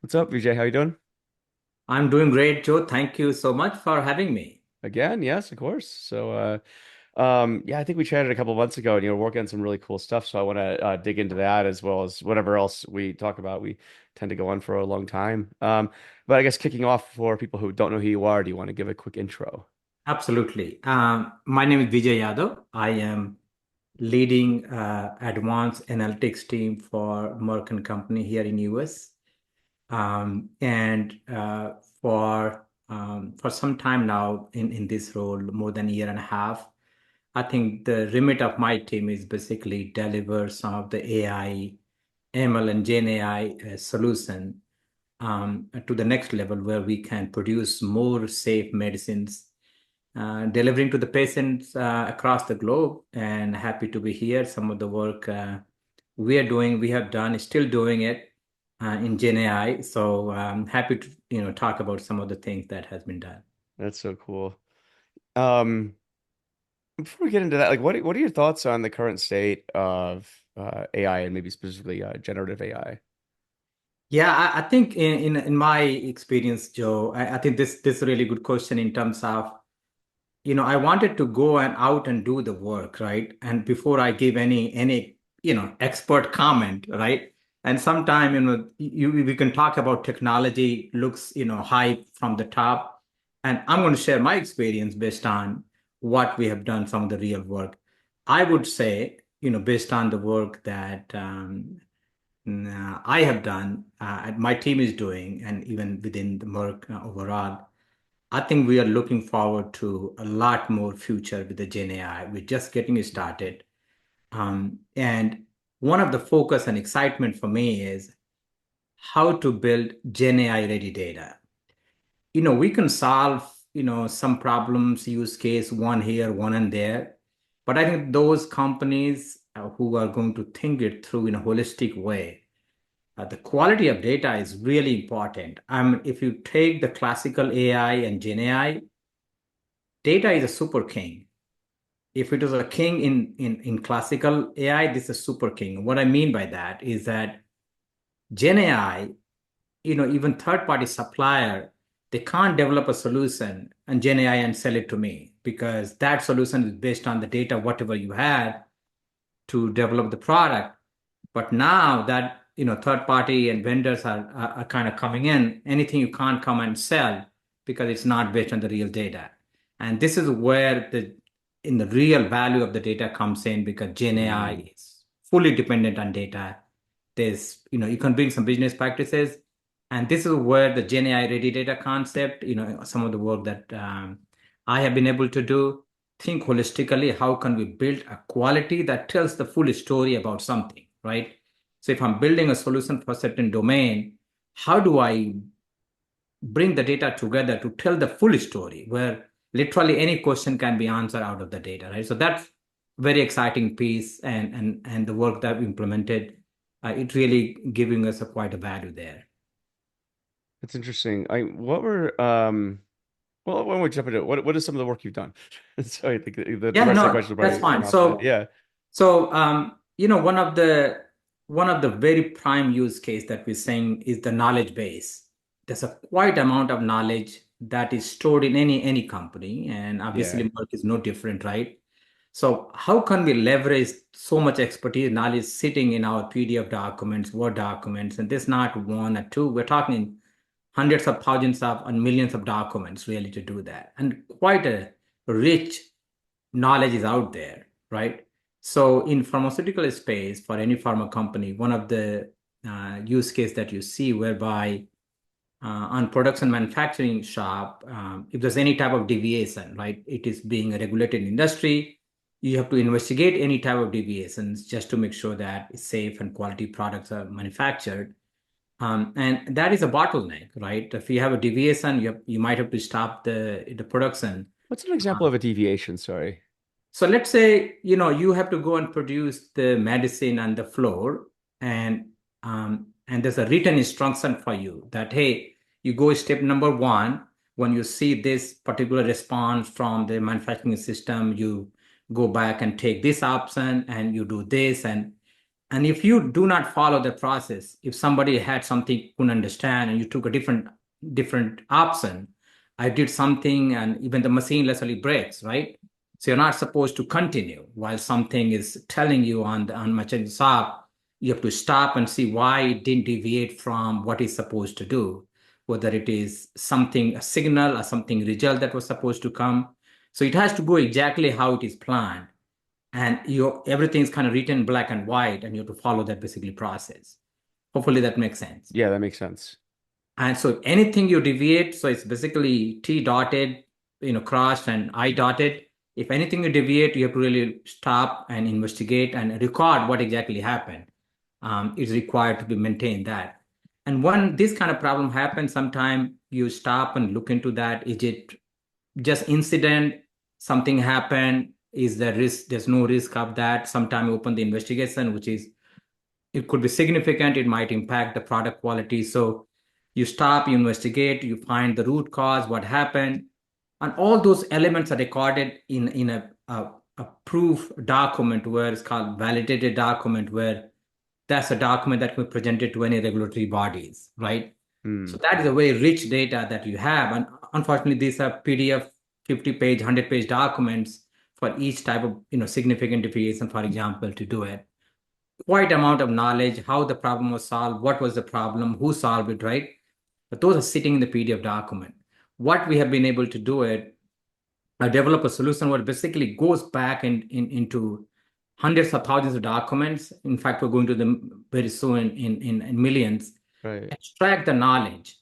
What's up, Vijay? How you doing? I'm doing great, Joe. Thank you so much for having me. Again, yes, of course. Yeah, I think we chatted a couple months ago, and you were working on some really cool stuff. So I want to dig into that as well as whatever else we talk about. We tend to go on for a long time. But I guess kicking off for people who don't know who you are, do you want to give a quick intro? Absolutely. My name is Vijay Yadav. I am leading advanced analytics team for Merck and Company here in US. And for some time now in this role, more than a year and a half, I think the remit of my team is basically deliver some of the AI, ML, and Gen AI solution to the next level where we can produce more safe medicines, delivering to the patients across the globe. And happy to be here. Some of the work we are doing, we have done, still doing it in Gen AI. So happy to talk about some of the things that has been done. That's so cool. Um, Before we get into that, like, what are your thoughts on the current state of AI and maybe specifically generative AI? Yeah, I think in my experience, Joe, I think this is a really good question in terms of I wanted to go and out and do the work, right? And before I give any expert comment, right? And sometime, we can talk about technology looks, high from the top. And I'm going to share my experience based on what we have done, some of the real work. I would say, based on the work that I have done, my team is doing, and even within the Merck overall, I think we are looking forward to a lot more future with the Gen AI. We're just getting started. And one of the focus and excitement for me is how to build Gen AI ready data. We can solve, some problems, use case one here, one and there. But I think those companies who are going to think it through in a holistic way, the quality of data is really important. If you take the classical AI and Gen AI, data is a super king. If it is a king in classical AI, this is super king. What I mean by that is that Gen AI, even third-party supplier, they can't develop a solution and Gen AI and sell it to me because that solution is based on the data, whatever you had to develop the product. But now that third party and vendors are kind of coming in, anything you can't come and sell because it's not based on the real data. And this is where the real value of the data comes in because Gen Mm, AI is fully dependent on data. You can bring some business practices, and this is where the Gen AI ready data concept, some of the work that I have been able to do, think holistically, how can we build a quality that tells the full story about something, right? So if I'm building a solution for a certain domain, how do I bring the data together to tell the full story where literally any question can be answered out of the data, right? So that's very exciting piece, and the work that we implemented, it really giving us a quite a value there. that's interesting. What were well, when we jump into it, what is some of the work you've done? So I think the Yeah, rest of the no, question will that's probably fine. run off that. So Yeah. So, one of the very prime use case that we're saying is the knowledge base. There's a quite amount of knowledge that is stored in any company, and obviously Yeah. Merck is no different, right? So, how can we leverage so much expertise, knowledge sitting in our PDF documents, Word documents, and this not one or two. We're talking hundreds of thousands of and millions of documents really to do that, and quite a rich knowledge is out there, right? So in pharmaceutical space, for any pharma company, one of the use case that you see whereby on production manufacturing shop, if there's any type of deviation, right, it is being a regulated industry, you have to investigate any type of deviations just to make sure that safe and quality products are manufactured. And that is a bottleneck, right? If you have a deviation, you might have to stop the production. What's an example of a deviation? Sorry. So let's say, you have to go and produce the medicine on the floor, and there's a written instruction for you that, hey, you go step number one. When you see this particular response from the manufacturing system, you go back and take this option and you do this. And if you do not follow the process, if somebody had something you couldn't understand and you took a different option, I did something and even the machine literally breaks, right? So you're not supposed to continue while something is telling you on machine stop. You have to stop and see why it didn't deviate from what it's supposed to do, whether it is something, a signal or something result that was supposed to come. So it has to go exactly how it is planned, and everything's kind of written black and white, and you have to follow that basically process. Hopefully that makes sense. Yeah, that makes sense. And so anything you deviate, so it's basically T dotted, crossed and I dotted. If anything you deviate, you have to really stop and investigate and record what exactly happened. It's required to be maintained that. And when this kind of problem happens, sometime you stop and look into that. Is it just incident? Something happened? Is there risk? There's no risk of that. Sometime you open the investigation, which is it could be significant. It might impact the product quality. So you stop, you investigate, you find the root cause, what happened, and all those elements are recorded in a proof document where it's called validated document, where that's a document that can be presented to any regulatory bodies, right? Hmm. So that is a very rich data that you have. And unfortunately, these are PDF 50-page, 100-page documents for each type of significant deviation, for example, to do it. Quite amount of knowledge, how the problem was solved, what was the problem, who solved it, right? But those are sitting in the PDF document. What we have been able to do it, develop a solution where it basically goes back into hundreds of thousands of documents. In fact, we're going to them very soon in millions. Right. Extract the knowledge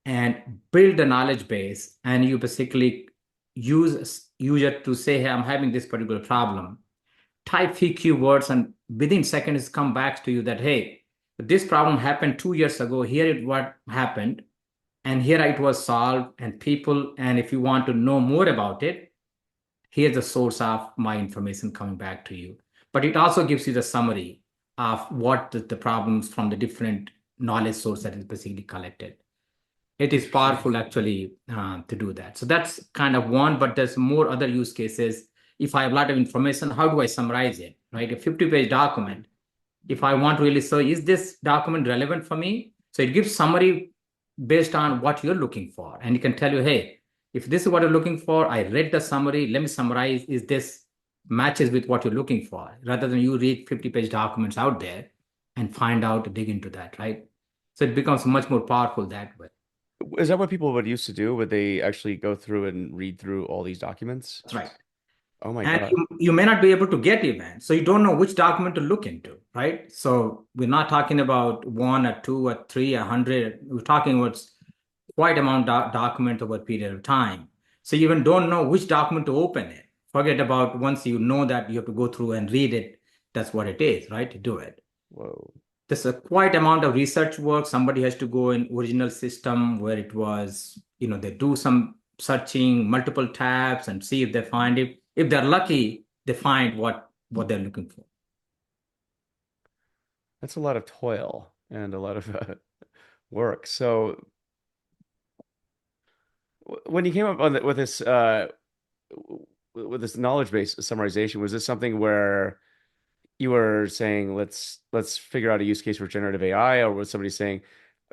and build the knowledge base, and you basically use it to say, hey, I'm having this particular problem. Type few keywords, and within seconds come back to you that, hey, this problem happened 2 years ago. Here is what happened, and here it was solved. And people, and if you want to know more about it, here's the source of my information coming back to you. But it also gives you the summary of what the problems from the different knowledge source that is basically collected. It is Interesting. powerful actually to do that. So that's kind of one, but there's more other use cases. If I have a lot of information, how do I summarize it, right? A 50-page document. If I want to really say, is this document relevant for me? So it gives summary based on what you're looking for. And it can tell you, hey, if this is what you're looking for, I read the summary, let me summarize, is this matches with what you're looking for, rather than you read 50-page documents out there and find out, dig into that, right? So it becomes much more powerful that way. Is that what people would used to do? Would they actually go through and read through all these documents? That's right. Oh my And God. you may not be able to get even. So you don't know which document to look into, right? So we're not talking about one or two or three, 100. We're talking about quite amount of document over a period of time. So you even don't know which document to open it. Forget about once you know that you have to go through and read it. That's what it is, right? To do it. Whoa. There's a quite amount of research work. Somebody has to go in original system where it was, they do some searching, multiple tabs, and see if they find it. If they're lucky, they find what they're looking for. That's a lot of toil and a lot of work. So when you came up on with this knowledge base summarization, was this something where you were saying let's figure out a use case for generative AI, or was somebody saying,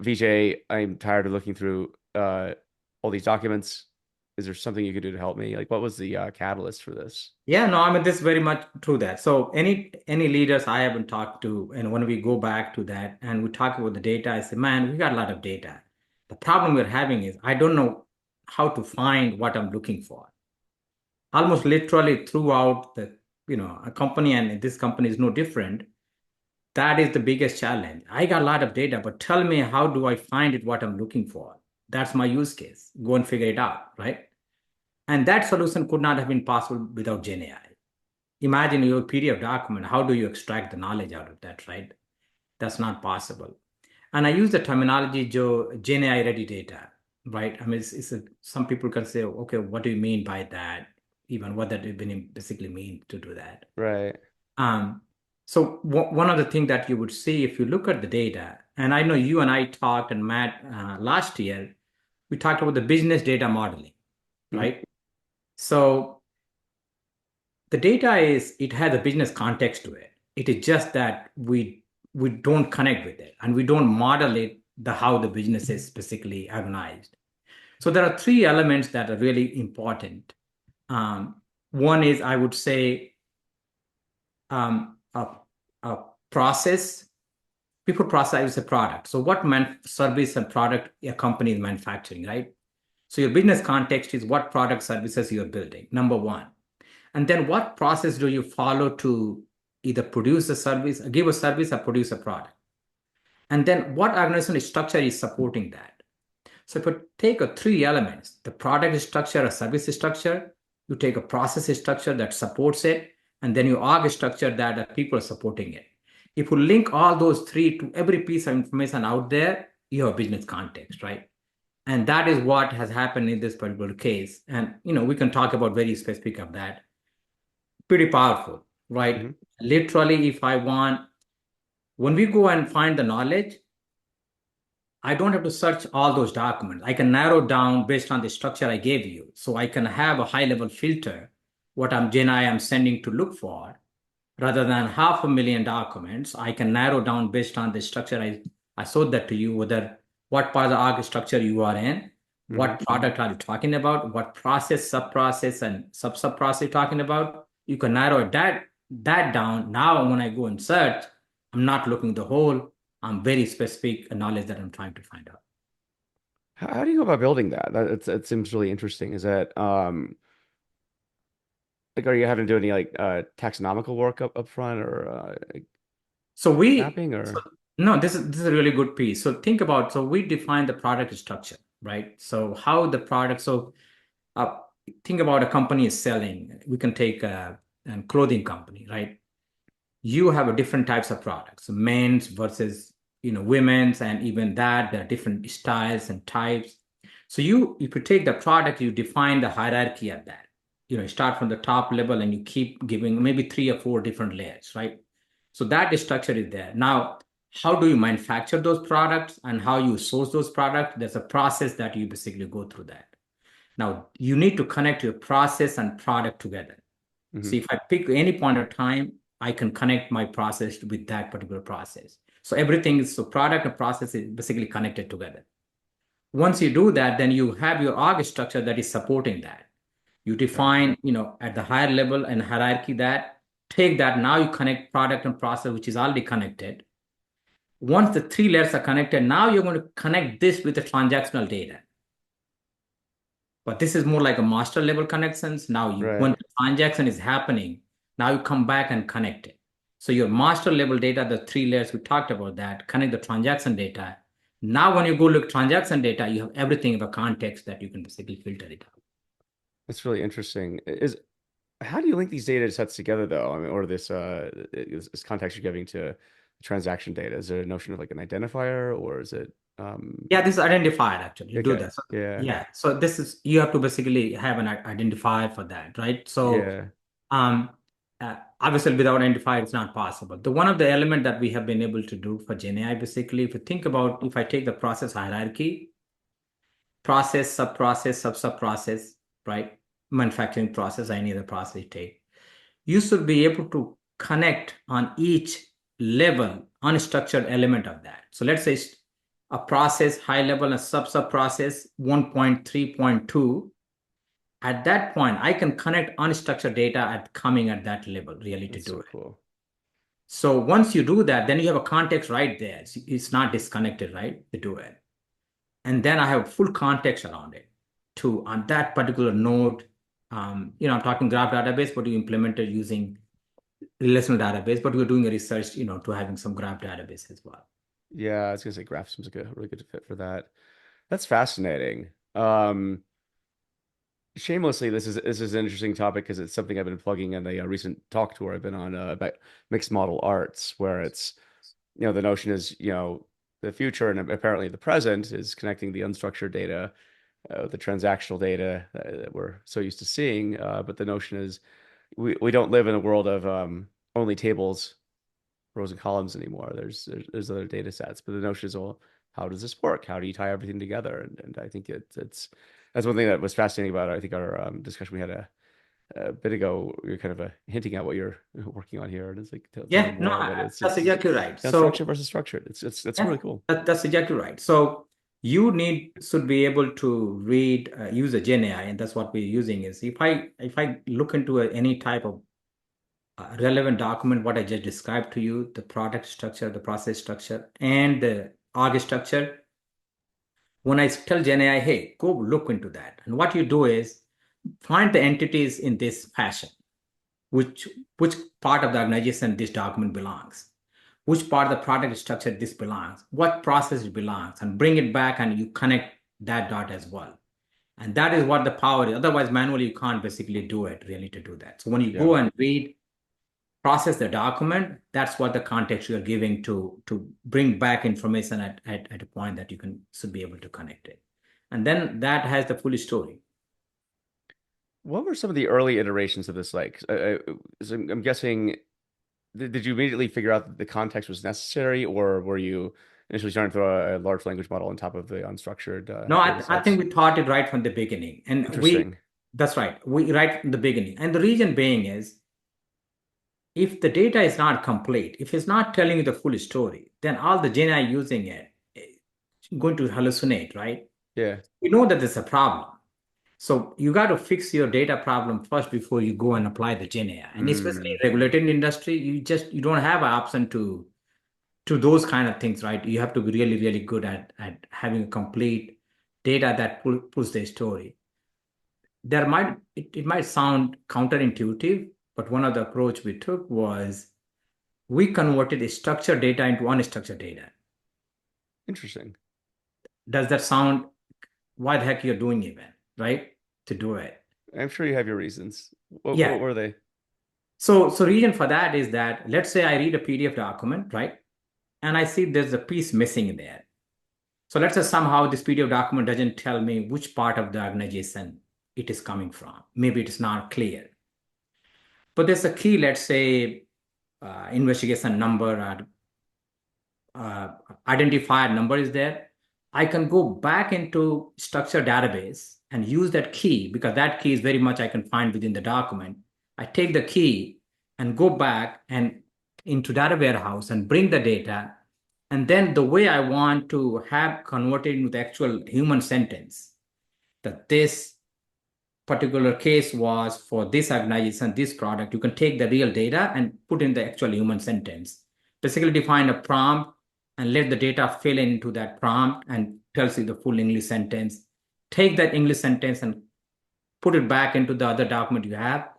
Vijay, I'm tired of looking through all these documents. Is there something you could do to help me? Like, what was the catalyst for this? Yeah, no, I mean this is very much true that. So any leaders I haven't talked to, and when we go back to that and we talk about the data, I say, man, we got a lot of data. The problem we're having is I don't know how to find what I'm looking for. Almost literally throughout a company, and this company is no different. That is the biggest challenge. I got a lot of data, but tell me, how do I find it what I'm looking for? That's my use case. Go and figure it out, right? And that solution could not have been possible without GenAI. Imagine your PDF document. How do you extract the knowledge out of that, right? That's not possible. And I use the terminology GenAI-ready data, right? I mean, some people can say, okay, what do you mean by that? Even what that even basically mean to do that. Right. Um, so one of the things that you would see if you look at the data, and I know you and I talked and Matt last year, we talked about the business data modeling, Mhm. right? So the data it has a business context to it. It is just that we don't connect with it and we don't model it the how the business is specifically organized. So there are three elements that are really important. Um, One is, I would say, a, a process. People process is a product. So what service and product a company is manufacturing, right? So your business context is what product services you're building, number one. And then what process do you follow to either produce a service, give a service, or produce a product? And then what organizational structure is supporting that? So if you take a three elements, the product structure, a service structure, you take a process structure that supports it, and then you org structure that are people supporting it. If you link all those three to every piece of information out there, you have business context, right? And that is what has happened in this particular case. And we can talk about very specific of that. Pretty powerful, right? Hmm. Literally, if I want, when we go and find the knowledge, I don't have to search all those documents. I can narrow down based on the structure I gave you. So I can have a high level filter, what I'm sending to look for, rather than 500,000 documents. I can narrow down based on the structure I showed that to you, whether what part of the org structure you are in, Hmm. what product are you talking about, what process, sub process, and sub process you're talking about. You can narrow that down. Now, when I go and search, I'm not looking the whole. I'm very specific knowledge that I'm trying to find out. How do you go about building that? It seems really interesting. Is that like, are you having to do any like taxonomical work up front or like So we mapping so or? no, this is a really good piece. So think about, so we define the product structure, right? So how the product, so uh, think about a company is selling. We can take a clothing company, right? You have a different types of products, men's versus women's, and even that there are different styles and types. So if you take the product, you define the hierarchy of that. You start from the top level and you keep giving maybe three or four different layers, right? So that structure is there. Now, how do you manufacture those products and how you source those products? There's a process that you basically go through that. Now, you need to connect your process and product together. Hmm. So if I pick any point of time, I can connect my process with that particular process. So everything is, so product and process is basically connected together. Once you do that, then you have your org structure that is supporting that. You Okay. define, at the higher level and hierarchy that, take that, now you connect product and process, which is already connected. Once the three layers are connected, now you're going to connect this with the transactional data. But this is more like a master level connections. Now when Right. the transaction is happening, now you come back and connect it. So your master level data, the three layers we talked about that, connect the transaction data. Now when you go look transaction data, you have everything of a context that you can basically filter it out. That's really interesting. Is How do you link these data sets together though? I mean, or this context you're giving to transaction data? Is there a notion of like an identifier or is it Yeah, this is identifier actually. You do okay. that. So, Yeah. yeah. So this is, you have to basically have an identifier for that, right? So Yeah. um, obviously without identifier, it's not possible. The one of the element that we have been able to do for GenAI, basically, if you think about, if I take the process hierarchy, process, sub-process, sub-sub-process, right? Manufacturing process, any other process you take, you should be able to connect on each level unstructured element of that. So let's say a process high level and sub process 1.3.2. At that point, I can connect unstructured data at coming at that level really to That's do so it. cool. So once you do that, then you have a context right there. It's not disconnected, right? To do it. And then I have full context around it to on that particular node. I'm talking graph database, but you implement it using relational database, but we're doing a research, to having some graph database as well. Yeah, I was gonna say graph seems like a really good fit for that. That's fascinating. Shamelessly, this is an interesting topic because it's something I've been plugging in a recent talk tour I've been on about mixed model arts, where it's the notion is the future and apparently the present is connecting the unstructured data, the transactional data that we're so used to seeing, but the notion is we don't live in a world of only tables, rows and columns anymore. There's other data sets, but the notion is, well, how does this work? How do you tie everything together? And I think it's that's one thing that was fascinating about it. I think our discussion we had a bit ago, you're kind of hinting at what you're working on here, and it's like tell me Yeah, no, more. But that's it's exactly right. unstructured So versus structured. That's yeah, really cool. that's exactly right. So you need should be able to read use a Gen AI, and that's what we're using. Is if I look into any type of relevant document, what I just described to you, the product structure, the process structure, and the org structure. When I tell Gen AI, hey, go look into that, and what you do is find the entities in this fashion, which which part of the organization this document belongs, which part of the product structure this belongs, what process it belongs, and bring it back and you connect that dot as well. And that is what the power is. Otherwise, manually, you can't basically do it really to do that. So when you Yeah. go and read, process the document, that's what the context you're giving to bring back information at a point that you can should be able to connect it. And then that has the full story. What were some of the early iterations of this like? So I'm guessing, did you immediately figure out that the context was necessary, or were you initially trying to throw a large language model on top of the unstructured No, data I think sets? we thought it right from the beginning. And Interesting. that's right, we right from the beginning. And the reason being is if the data is not complete, if it's not telling you the full story, then all the Gen AI using it going to hallucinate, right? Yeah. We know that there's a problem. So you got to fix your data problem first before you go and apply the Gen AI. And especially Mm. in regulated industry, you don't have an option to those kind of things, right? You have to be really, really good at having a complete data that pulls the story. It might sound counterintuitive, but one of the approach we took was we converted a structured data into unstructured data. Interesting. Does that sound why the heck you're doing even, right? To do it. I'm sure you have your reasons. What Yeah. were they? So reason for that is that let's say I read a PDF document, right? And I see there's a piece missing in there. So let's say somehow this PDF document doesn't tell me which part of the organization it is coming from. Maybe it is not clear. But there's a key, let's say, investigation number or identifier number is there. I can go back into structured database and use that key because that key is very much I can find within the document. I take the key and go back and into data warehouse and bring the data. And then the way I want to have converted into the actual human sentence, that this particular case was for this organization, this product, you can take the real data and put in the actual human sentence. Basically define a prompt and let the data fill into that prompt and tells you the full English sentence. Take that English sentence and put it back into the other document you have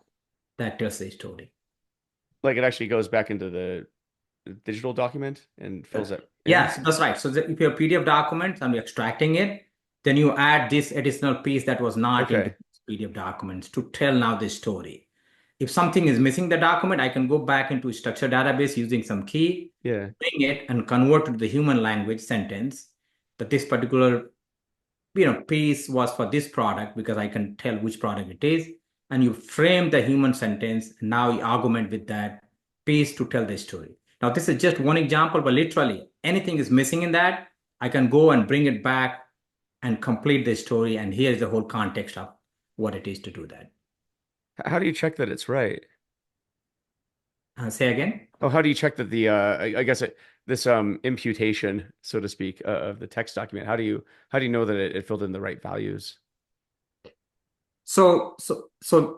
that tells the story. Like it actually goes back into the digital document and fills it in? Yes, that's right. So if you have PDF documents and you're extracting it, then you add this additional piece that was not into Okay. PDF documents to tell now the story. If something is missing the document, I can go back into structured database using some key, Yeah. bring it and convert to the human language sentence that this particular piece was for this product because I can tell which product it is. And you frame the human sentence. And now you augment with that piece to tell the story. Now, this is just one example, but literally anything is missing in that, I can go and bring it back and complete the story. And here's the whole context of what it is to do that. How do you check that it's right? Say again. Oh, how do you check that I guess this imputation, so to speak, of the text document, how do you know that it filled in the right values? So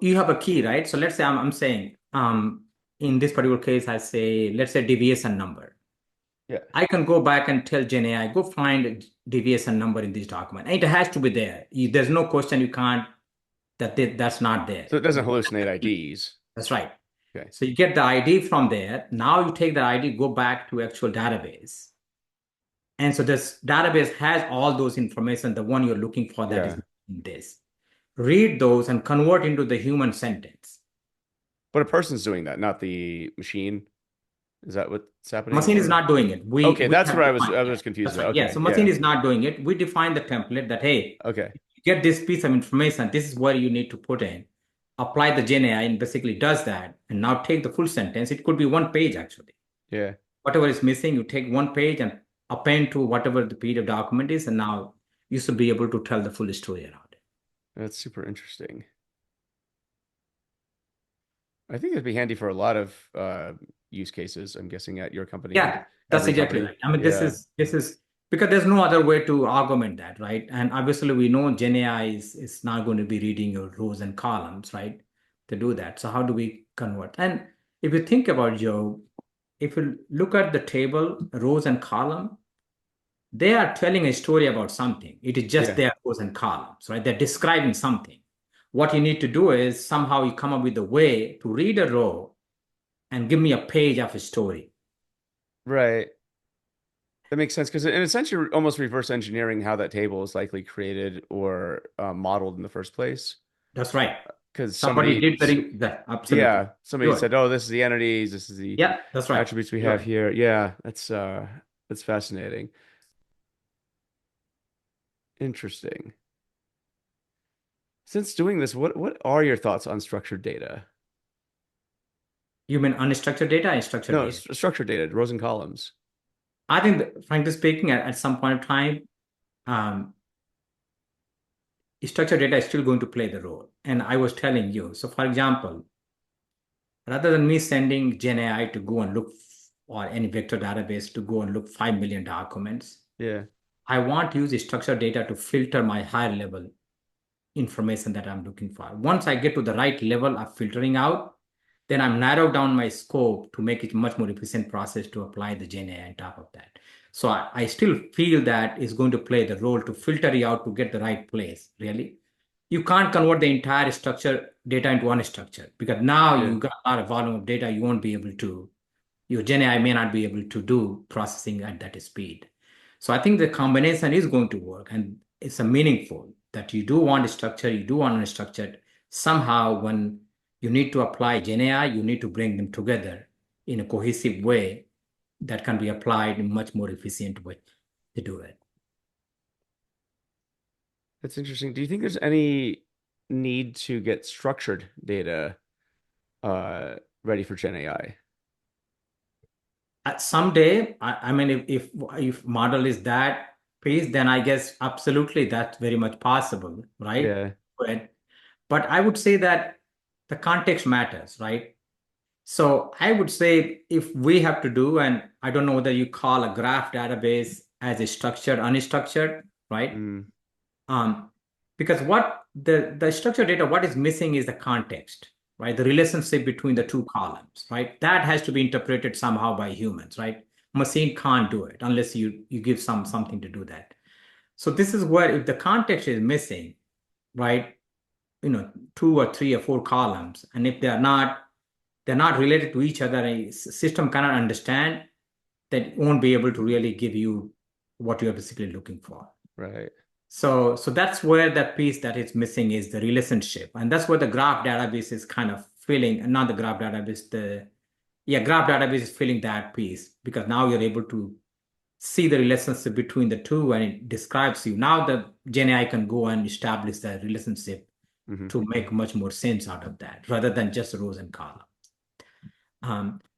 you have a key, right? So let's say I'm saying, in this particular case, I say, let's say deviation number. Yeah. I can go back and tell GenAI, go find a deviation number in this document. And it has to be there. There's no question you can't, that's not there. So it doesn't hallucinate IDs. That's right. Okay. So you get the ID from there. Now you take the ID, go back to actual database. And so this database has all those information, the one you're looking for that is Yeah. in this. Read those and convert into the human sentence. But a person's doing that, not the machine. Is that what's happening? Machine is Or not doing it. We okay, we that's have where defined I that. was confused That's about. right. Yeah. Okay. So machine Yeah. is not doing it. We define the template that hey, Okay. get this piece of information. This is where you need to put in. Apply the Gen AI and basically does that. And now take the full sentence. It could be one page actually. Yeah. Whatever is missing, you take one page and append to whatever the PDF document is, and now you should be able to tell the full story around it. That's super interesting. I think it'd be handy for a lot of use cases. I'm guessing at your company and Yeah, that's every exactly company. right. I mean, this Yeah, is this is because there's no other way to augment that, right? And obviously, we know GenAI is not going to be reading your rows and columns, right? To do that. So how do we convert? And if you think about Joe, if you look at the table, rows and column, they are telling a story about something. It is just yeah, their rows and columns, right? They're describing something. What you need to do is somehow you come up with a way to read a row and give me a page of a story. right. That makes sense because in a sense you're almost reverse engineering how that table is likely created or modeled in the first place. That's right. Because Somebody did that. Absolutely. yeah, somebody Do it. said, "Oh, this is the entities, this is the Yeah, that's right. attributes we Do have it. here." Yeah, that's fascinating. Interesting. Since doing this, what are your thoughts on structured data? You mean unstructured data and structured No, data? structured data, rows and columns. I think, frankly speaking, at some point of time, um, structured data is still going to play the role. And I was telling you, so for example, rather than me sending GenAI to go and look or any vector database to go and look 5 million documents, Yeah, I want to use structured data to filter my higher level information that I'm looking for. Once I get to the right level of filtering out, then I'm narrow down my scope to make it much more efficient process to apply the GenAI on top of that. So I still feel that is going to play the role to filter you out to get the right place, really. You can't convert the entire structure data into one structure because now yeah. you got a lot of volume of data you won't be able to your GenAI may not be able to do processing at that speed. So I think the combination is going to work and it's a meaningful that you do want structure, you do want unstructured. Somehow when you need to apply GenAI, you need to bring them together in a cohesive way that can be applied in much more efficient way to do it. That's interesting. Do you think there's any need to get structured data uh ready for Gen AI? Someday, I mean, if model is that phase, then I guess absolutely that's very much possible, right? Yeah. But I would say that the context matters, right? So I would say if we have to do, and I don't know whether you call a graph database as a structured, unstructured, right? Mm, Um, because what the structured data, what is missing is the context, right? The relationship between the two columns, right? That has to be interpreted somehow by humans, right? Machine can't do it unless you give something to do that. So this is where if the context is missing, right? Two or three or four columns, and if they're not related to each other, a system cannot understand, then it won't be able to really give you what you're basically looking for. right. So that's where that piece that is missing is the relationship, and that's where the graph database is kind of filling, and not the graph database, the yeah, graph database is filling that piece because now you're able to see the relationship between the two and it describes you. Now the GenAI can go and establish that relationship Hmm. to make much more sense out of that rather than just rows and columns.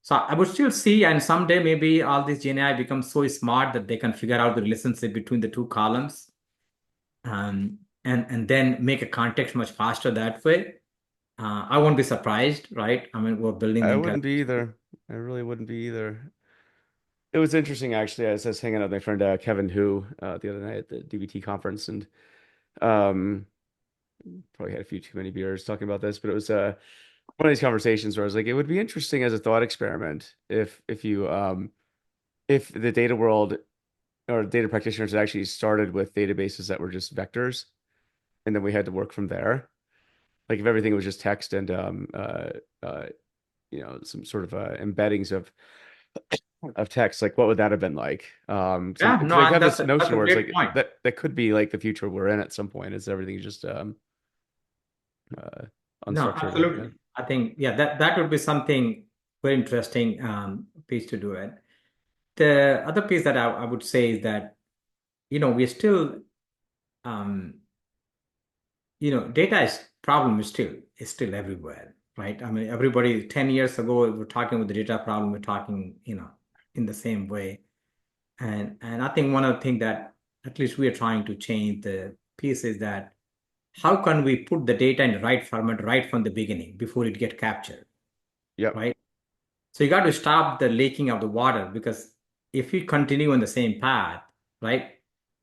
So I would still see, and someday maybe all these GenAI becomes so smart that they can figure out the relationship between the two columns, and then make a context much faster that way. I won't be surprised, right? I mean, we're building the I entire wouldn't be either. I really wouldn't be either. It was interesting actually. I was hanging out with my friend Kevin Hu the other night at the DBT conference and um probably had a few too many beers talking about this, but it was one of these conversations where I was like, it would be interesting as a thought experiment if you if the data world or data practitioners had actually started with databases that were just vectors and then we had to work from there. Like if everything was just text and uh some sort of embeddings of text, like what would that have been like? Yeah, Because no, I have that's this that's notion a where it's great like point. that could be like the future we're in at some point is everything just uh No, unstructured or yeah. absolutely. I think yeah, that would be something very interesting piece to do it. The other piece that I would say is that we're still um, data is problem is still everywhere, right? I mean, everybody 10 years ago we're talking with the data problem, we're talking, in the same way. And I think one of the things that at least we are trying to change the piece is that how can we put the data in the right format right from the beginning before it get captured? Yep. right? So you got to stop the leaking of the water because if you continue on the same path, right,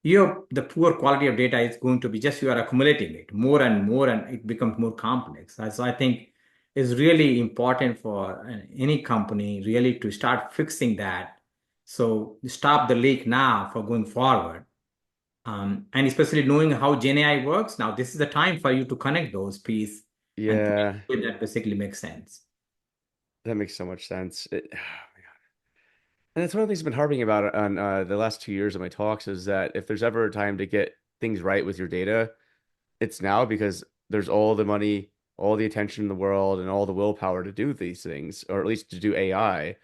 the poor quality of data is going to be just you are accumulating it more and more, and it becomes more complex. So I think it's really important for any company really to start fixing that. So stop the leak now for going forward. And especially knowing how GenAI works, now this is the time for you to connect those pieces and put Yeah, it that basically makes sense. that makes so much sense. And that's one of the things I've been harping about on the last 2 years of my talks is that if there's ever a time to get things right with your data, it's now because there's all the money, all the attention in the world, and all the willpower to do these things, or at least to do AI.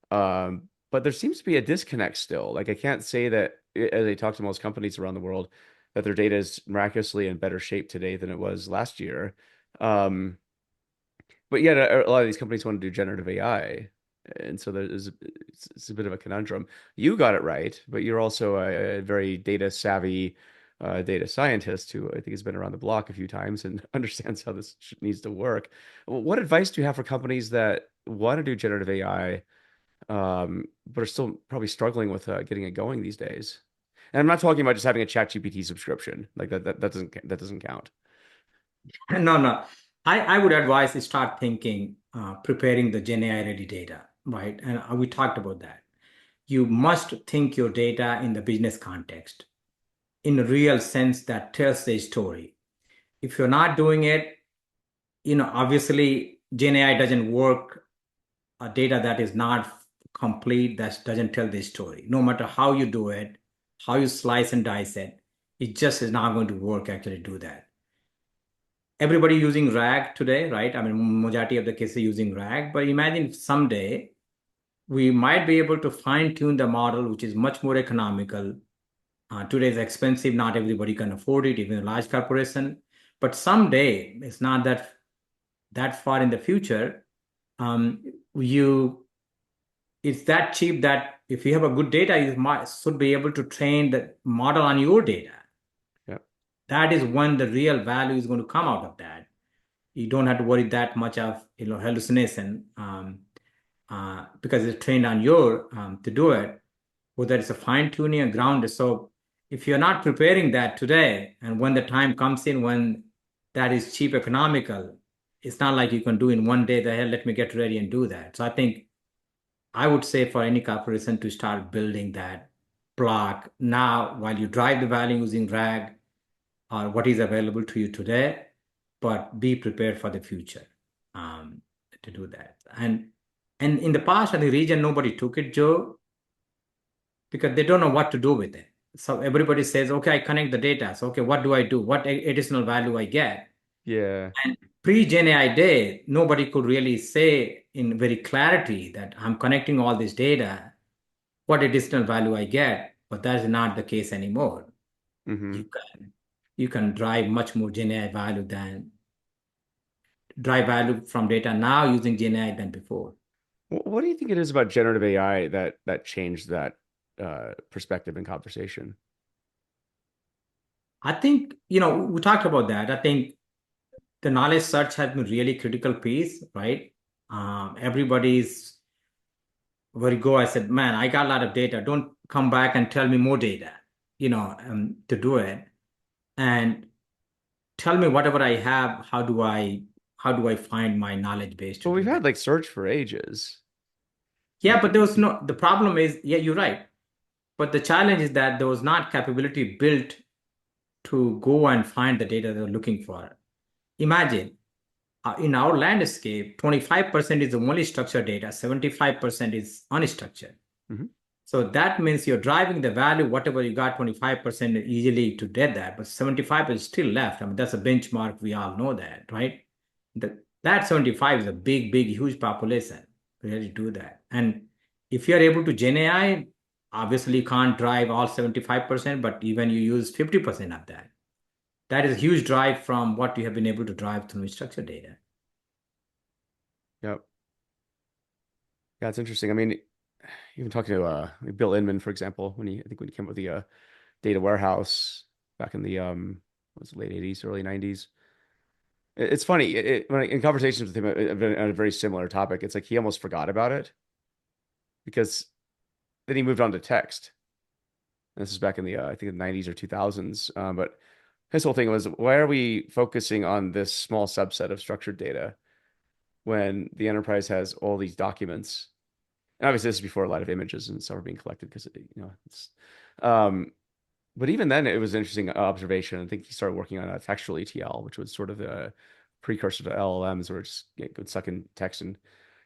But there seems to be a disconnect still. Like I can't say that as I talk to most companies around the world that their data is miraculously in better shape today than it was last year. Um, but yet a lot of these companies want to do generative AI. And so it's a bit of a conundrum. You got it right, but you're also a very data savvy data scientist who I think has been around the block a few times and understands how this needs to work. What advice do you have for companies that want to do generative AI, but are still probably struggling with getting it going these days? And I'm not talking about just having a ChatGPT subscription. Like that doesn't count. No, no. I would advise you start thinking, preparing the GenAI ready data, right? And we talked about that. You must think your data in the business context, in a real sense that tells the story. If you're not doing it, obviously GenAI doesn't work data that is not complete, that doesn't tell the story. No matter how you do it, how you slice and dice it, it just is not going to work actually do that. Everybody using RAG today, right? I mean, majority of the cases using RAG, but imagine if someday we might be able to fine tune the model, which is much more economical. Today is expensive. Not everybody can afford it, even a large corporation. But someday, it's not that far in the future. Um, you it's that cheap that if you have a good data, you should be able to train the model on your data. Yeah. That is when the real value is going to come out of that. You don't have to worry that much of hallucination because it's trained on your to do it, whether it's a fine tuning or grounded. So if you're not preparing that today, and when the time comes in when that is cheap economical, it's not like you can do in one day. The hell, let me get ready and do that. So I think I would say for any corporation to start building that block now while you drive the value using RAG or what is available to you today, but be prepared for the future to do that. And in the past, at the region, nobody took it, Joe, because they don't know what to do with it. So everybody says, okay, I connect the data. So, okay, what do I do? What additional value I get? Yeah. And pre-Gen AI day, nobody could really say in very clarity that I'm connecting all this data, what additional value I get, but that's not the case anymore. Hmm. You you can drive much more Gen AI value than drive value from data now using Gen AI than before. What do you think it is about generative AI that changed that perspective and conversation? I think, we talked about that. I think the knowledge search has been really critical piece, right? Everybody's where you go. I said, man, I got a lot of data. Don't come back and tell me more data, to do it. And tell me whatever I have, how do I find my knowledge base to Well, we've do had that? like search for ages. Yeah, Like but there was no, the problem is, yeah, you're right. But the challenge is that there was not capability built to go and find the data they're looking for. Imagine in our landscape, 25% is only structured data, 75% is unstructured. Mhm. So that means you're driving the value, whatever you got 25% easily to get that, but 75 is still left. I mean, that's a benchmark. We all know that, right? That 75 is a big, big, huge population. We really do that. And if you're able to Gen AI, obviously you can't drive all 75%, but even you use 50% of that. That is a huge drive from what you have been able to drive through structured data. Yep. Yeah, it's interesting. I mean, even talking to Bill Inman, for example, when he came up with the data warehouse back in the what was it, late 80s, early 90s. It's funny in conversations with him on a very similar topic, it's like he almost forgot about it because then he moved on to text. And this is back in the I think the 90s or 2000s. But his whole thing was, why are we focusing on this small subset of structured data when the enterprise has all these documents? And obviously, this is before a lot of images and stuff were being collected because it's. Um, but even then, it was an interesting observation. I think he started working on a textual ETL, which was sort of the precursor to LLMs, where it just would suck in text and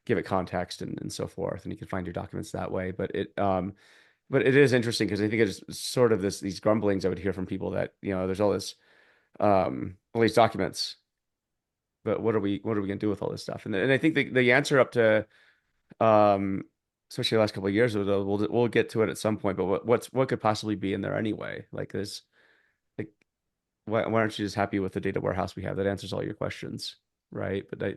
give it context and so forth, and you can find your documents that way. But it is interesting because I think it's sort of these grumblings I would hear from people that there's all these documents, but what are we gonna do with all this stuff? And I think the answer up to um especially the last couple of years, we'll get to it at some point. But what could possibly be in there anyway? Like this, like why aren't you just happy with the data warehouse we have that answers all your questions, right? But I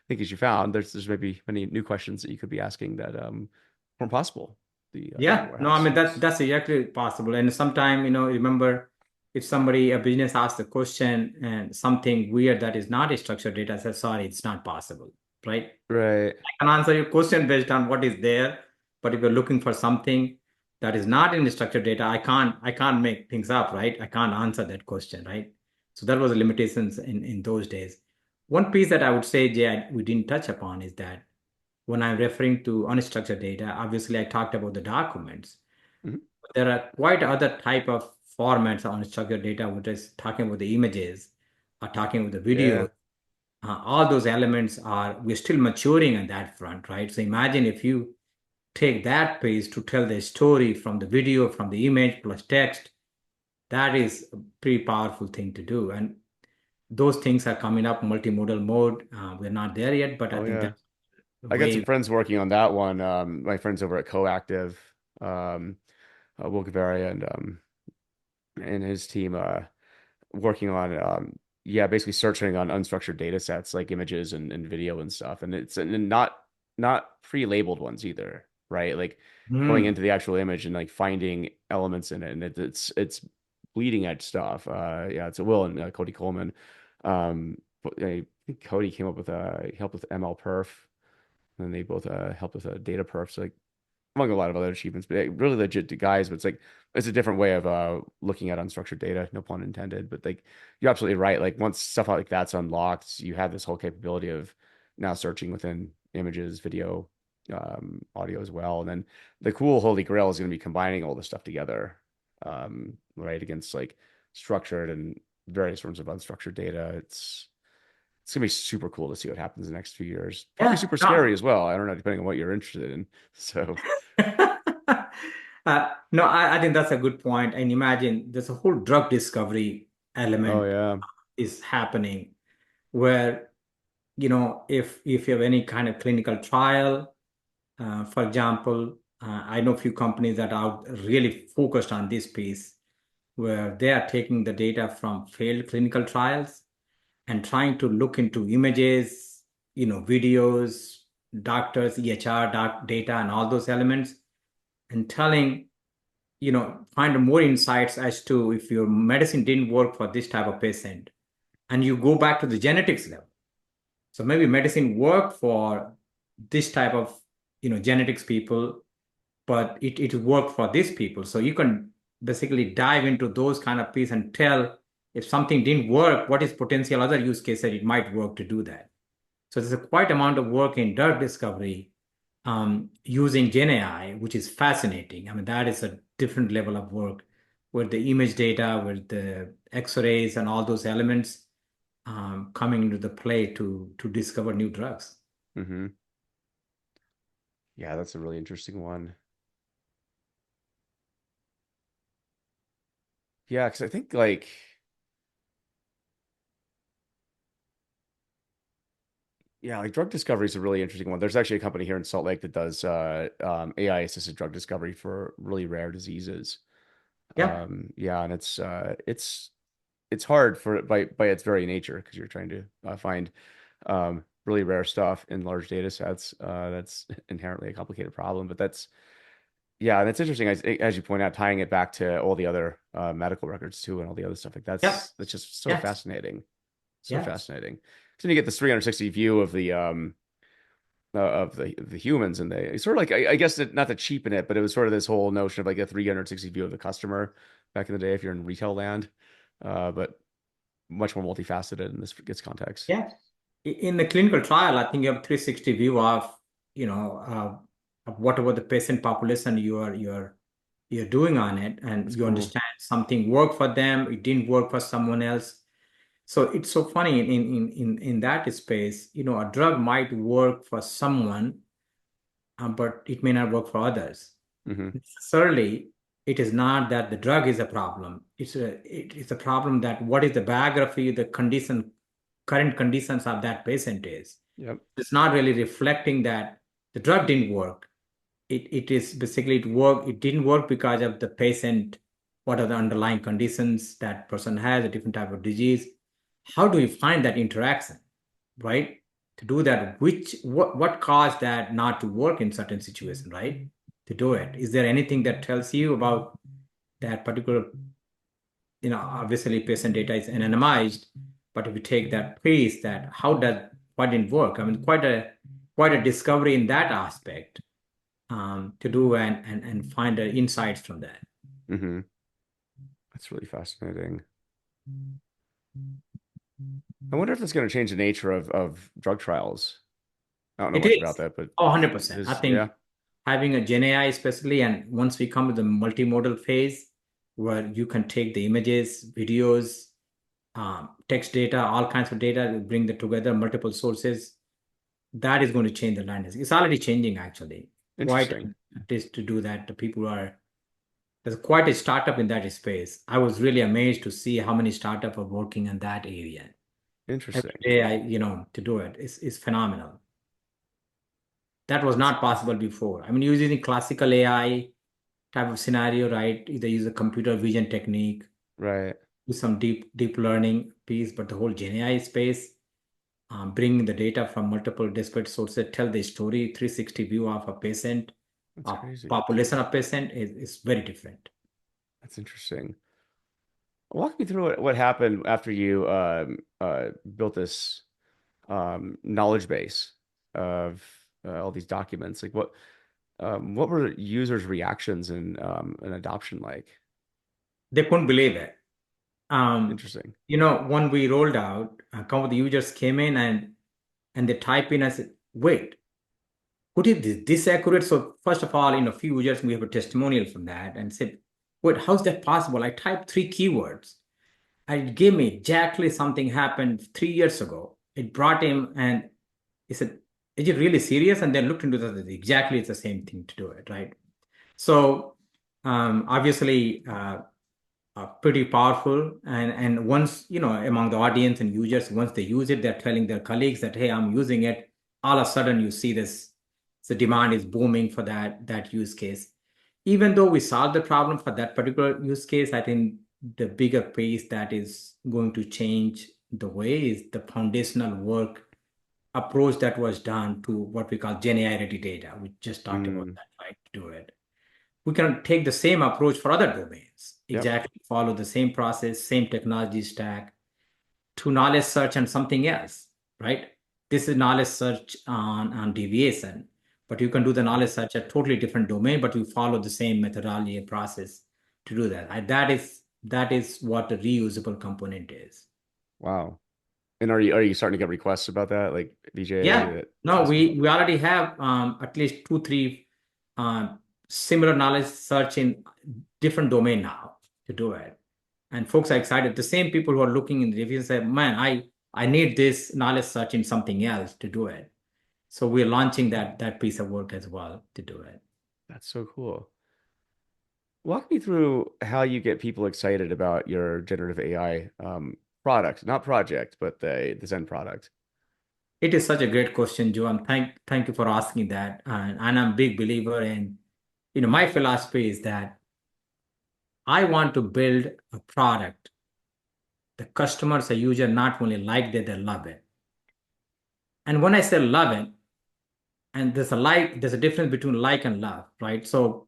think as you found, there's maybe many new questions that you could be asking that weren't possible. The data Yeah, no, I warehouse mean was. that's exactly possible. And sometime, remember if somebody a business asks a question and something weird that is not a structured data, says sorry, it's not possible, right? Right. I can answer your question based on what is there, but if you're looking for something that is not in the structured data, I can't make things up, right? I can't answer that question, right? So that was the limitations in those days. One piece that I would say, Jay, we didn't touch upon is that when I'm referring to unstructured data, obviously I talked about the documents. Mhm. But there are quite other type of formats of unstructured data, which is talking about the images, or talking about the video. Yeah. All those elements we're still maturing on that front, right? So imagine if you take that piece to tell the story from the video, from the image plus text, that is a pretty powerful thing to do. And those things are coming up multimodal mode. We're not there yet, but I Oh think yeah. that's the I got some way. friends working on that one. My friends over at Coactive, um, Will Guevara and his team working on yeah, basically searching on unstructured data sets like images and video and stuff. And it's and not pre-labeled ones either, right? Like going Hmm. into the actual image and like finding elements in it. And it's bleeding edge stuff. Yeah, it's a Will and Cody Coleman. But I think Cody came up with he helped with ML perf, and they both helped with data perf. So like among a lot of other achievements, but really legit guys. But it's like it's a different way of looking at unstructured data, no pun intended. But like you're absolutely right. Like once stuff like that's unlocked, you have this whole capability of now searching within images, video, audio as well. And then the cool holy grail is going to be combining all this stuff together, right, against like structured and various forms of unstructured data. It's gonna be super cool to see what happens in the next few years. Probably Yeah, super no. scary as well. I don't know, depending on what you're interested in. So, No, I think that's a good point. And imagine there's a whole drug discovery oh element yeah. is happening where, if you have any kind of clinical trial, for example, I know a few companies that are really focused on this piece where they are taking the data from failed clinical trials and trying to look into images, videos, doctors, EHR data, and all those elements, and find more insights as to if your medicine didn't work for this type of patient. And you go back to the genetics level. So maybe medicine worked for this type of, genetics people, but it worked for these people. So you can basically dive into those kind of piece and tell if something didn't work, what is potential other use case that it might work to do that. So there's a quite amount of work in drug discovery using GenAI, which is fascinating. I mean, that is a different level of work where the image data, where the X-rays and all those elements coming into the play to discover new drugs. Hmm. Yeah, that's a really interesting one. Yeah, because I think like yeah, like drug discovery is a really interesting one. There's actually a company here in Salt Lake that does AI assisted drug discovery for really rare diseases. Yeah. Yeah, and it's hard for by its very nature because you're trying to find really rare stuff in large data sets. That's inherently a complicated problem, but that's yeah, and it's interesting as you point out, tying it back to all the other medical records too, and all the other stuff like Yeah. that's just so Yeah. fascinating. So Yes. fascinating. So you get this 360 view of the humans, and they sort of like I guess not to cheapen it, but it was sort of this whole notion of like a 360 view of the customer back in the day if you're in retail land, but much more multifaceted in this context. Yes. In the clinical trial, I think you have 360 view of, of whatever the patient population you're doing on it, and That's you cool. understand something worked for them, it didn't work for someone else. So it's so funny in that space, a drug might work for someone, but it may not work for others. Hmm. Necessarily, it is not that the drug is a problem. It's a problem that what is the biography, the condition, current conditions of that patient is. Yep. It's not really reflecting that the drug didn't work. It is basically it didn't work because of the patient, what are the underlying conditions that person has, a different type of disease. How do you find that interaction, right? To do that, what caused that not to work in certain situation, right? To do it. Is there anything that tells you about that particular, obviously patient data is anonymized, but if you take that piece, that why didn't work? I mean, quite a discovery in that aspect, to do and find the insights from that. Hmm. That's really fascinating. I wonder if that's going to change the nature of drug trials. I don't know It much about is. that, but Oh, it 100%. I is, yeah, think having a Gen AI especially, and once we come to the multimodal phase where you can take the images, videos, text data, all kinds of data, bring them together, multiple sources, that is going to change the landscape. It's already changing actually. Quite interesting. it is to do that. The people there's quite a startup in that space. I was really amazed to see how many startups are working in that area. Every Interesting. day to do it is phenomenal. That was That's not possible before. I mean, using classical AI type of scenario, right? Either use a computer vision technique, right. do some deep learning piece, but the whole GenAI space, bring the data from multiple disparate sources, tell the story, 360 view of a patient, That's a crazy. population of patient is very different. That's interesting. Walk me through what happened after you built this knowledge base of all these documents. Like what were users' reactions and adoption like? They couldn't believe it. Interesting. When we rolled out, a couple of the users came in and they type in. I said, wait, what is this accurate? So first of all, in a few years, we have a testimonial from that and said, wait, how's that possible? I typed three keywords. It gave me exactly something happened 3 years ago. It brought him and he said, is it really serious? And then looked into exactly it's the same thing to do it, right? So obviously pretty powerful. And once, among the audience and users, once they use it, they're telling their colleagues that, hey, I'm using it. All of a sudden you see this, the demand is booming for that use case. Even though we solved the problem for that particular use case, I think the bigger piece that is going to change the way is the foundational work approach that was done to what we call GenAI-ready data. We just talked about Mm, that, right? To do it, we can take the same approach for other domains. yep, Exactly follow the same process, same technology stack to knowledge search and something else, right? This is knowledge search on deviation, but you can do the knowledge search at totally different domain, but you follow the same methodology and process to do that. That is what the reusable component is. wow. And are you starting to get requests about that, like VJ Yeah, that no, customers? we already have at least two, three similar knowledge search in different domain now to do it. And folks are excited. The same people who are looking in the reviews say, man, I need this knowledge search in something else to do it. So we're launching that piece of work as well to do it. That's so cool. Walk me through how you get people excited about your generative AI product, not project, but the end product. It is such a great question, Joe. And thank you for asking that. And I'm a big believer in, my philosophy is that I want to build a product the customers, a user not only like that, they love it. And when I say love it, and there's a difference between like and love, right? So,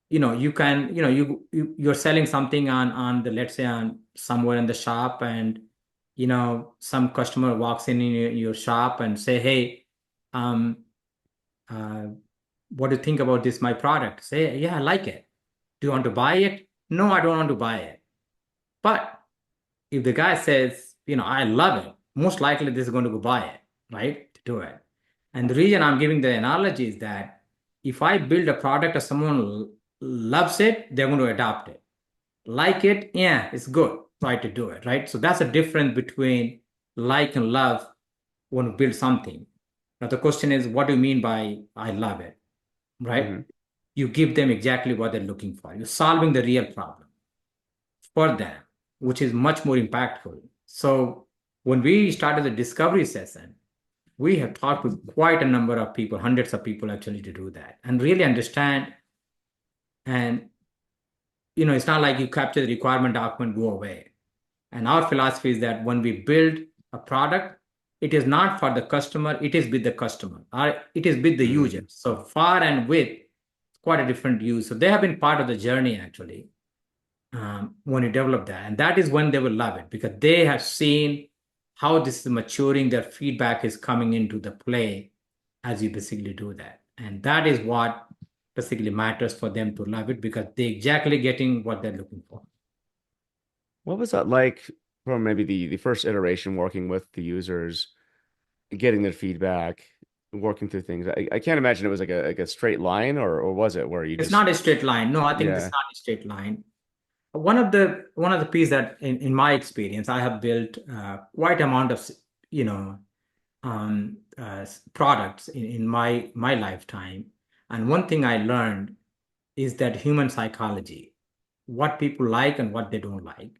you can, you're selling something on the, let's say on somewhere in the shop, and some customer walks in your shop and say, hey, um, uh, what do you think about this, my product? Say, yeah, I like it. Do you want to buy it? No, I don't want to buy it. But if the guy says, I love it, most likely this is going to go buy it, right? To do it. And the reason I'm giving the analogy is that if I build a product or someone loves it, they're going to adopt it. Like it, yeah, it's good. Try to do it, right? So that's a difference between like and love when you build something. Now the question is, what do you mean by I love it, right? Hmm. You give them exactly what they're looking for. You're solving the real problem for them, which is much more impactful. So when we started the discovery session, we have talked with quite a number of people, hundreds of people actually to do that and really understand. And it's not like you capture the requirement document, go away. And our philosophy is that when we build a product, it is not for the customer, it is with the customer, or it is with the user. Mm. So far and with quite a different use. So they have been part of the journey actually when you develop that. And that is when they will love it because they have seen how this is maturing, their feedback is coming into the play as you basically do that. And that is what basically matters for them to love it because they're exactly getting what they're looking for. What was that like from maybe the first iteration working with the users, getting their feedback, working through things? I can't imagine it was like a straight line, or was it where you It's just not a straight line. No, I think this is yeah. not a straight line. One of the pieces that in my experience I have built quite amount of you know products in my lifetime, and one thing I learned is that human psychology, what people like and what they don't like.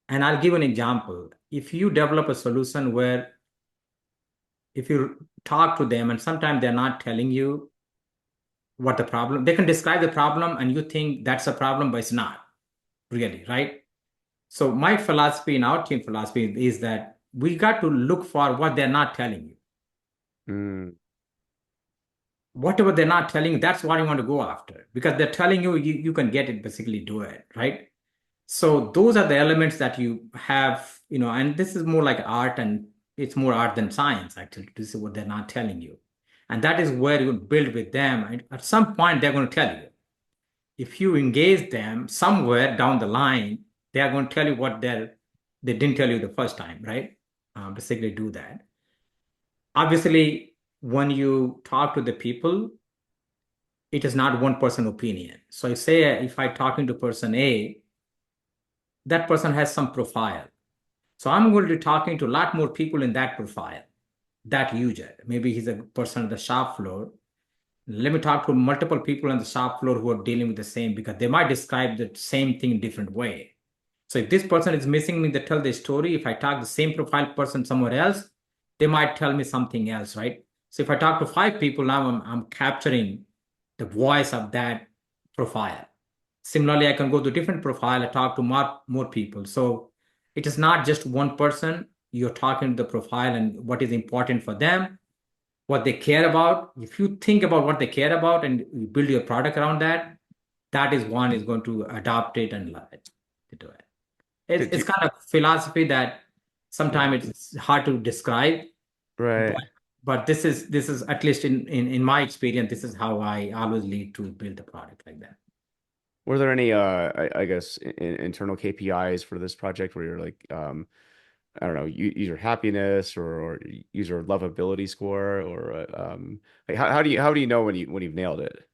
And I'll give an example. If you develop a solution where if you talk to them and sometimes they're not telling you what the problem, they can describe the problem and you think that's a problem, but it's not really, right? So my philosophy in our team philosophy is that we got to look for what they're not telling you. Mm. Whatever they're not telling you, that's what you want to go after because they're telling you, you can get it, basically do it, right? So those are the elements that you have, and this is more like art and it's more art than science, actually. This is what they're not telling you. And that is where you build with them. And at some point, they're going to tell you. If you engage them somewhere down the line, they are going to tell you what they didn't tell you the first time, right? Basically do that. Obviously, when you talk to the people, it is not one person opinion. So I say if I talking to person A, that person has some profile. So I'm going to be talking to a lot more people in that profile, that user. Maybe he's a person on the shop floor. Let me talk to multiple people on the shop floor who are dealing with the same because they might describe the same thing in different way. So if this person is missing me to tell the story, if I talk the same profile person somewhere else, they might tell me something else, right? So if I talk to five people now, I'm capturing the voice of that profile. Similarly, I can go to different profile and talk to more people. So it is not just one person. You're talking to the profile and what is important for them, what they care about. If you think about what they care about and you build your product around that, that is one is going to adopt it and love it to do it. It's, Did it's you kind of philosophy that yeah, sometimes it's hard to describe, but right. this is at least in my experience, this is how I always lead to build a product like that. Were there any I guess internal KPIs for this project where you're like I don't know, user happiness or user lovability score or like how do you know when you've nailed it?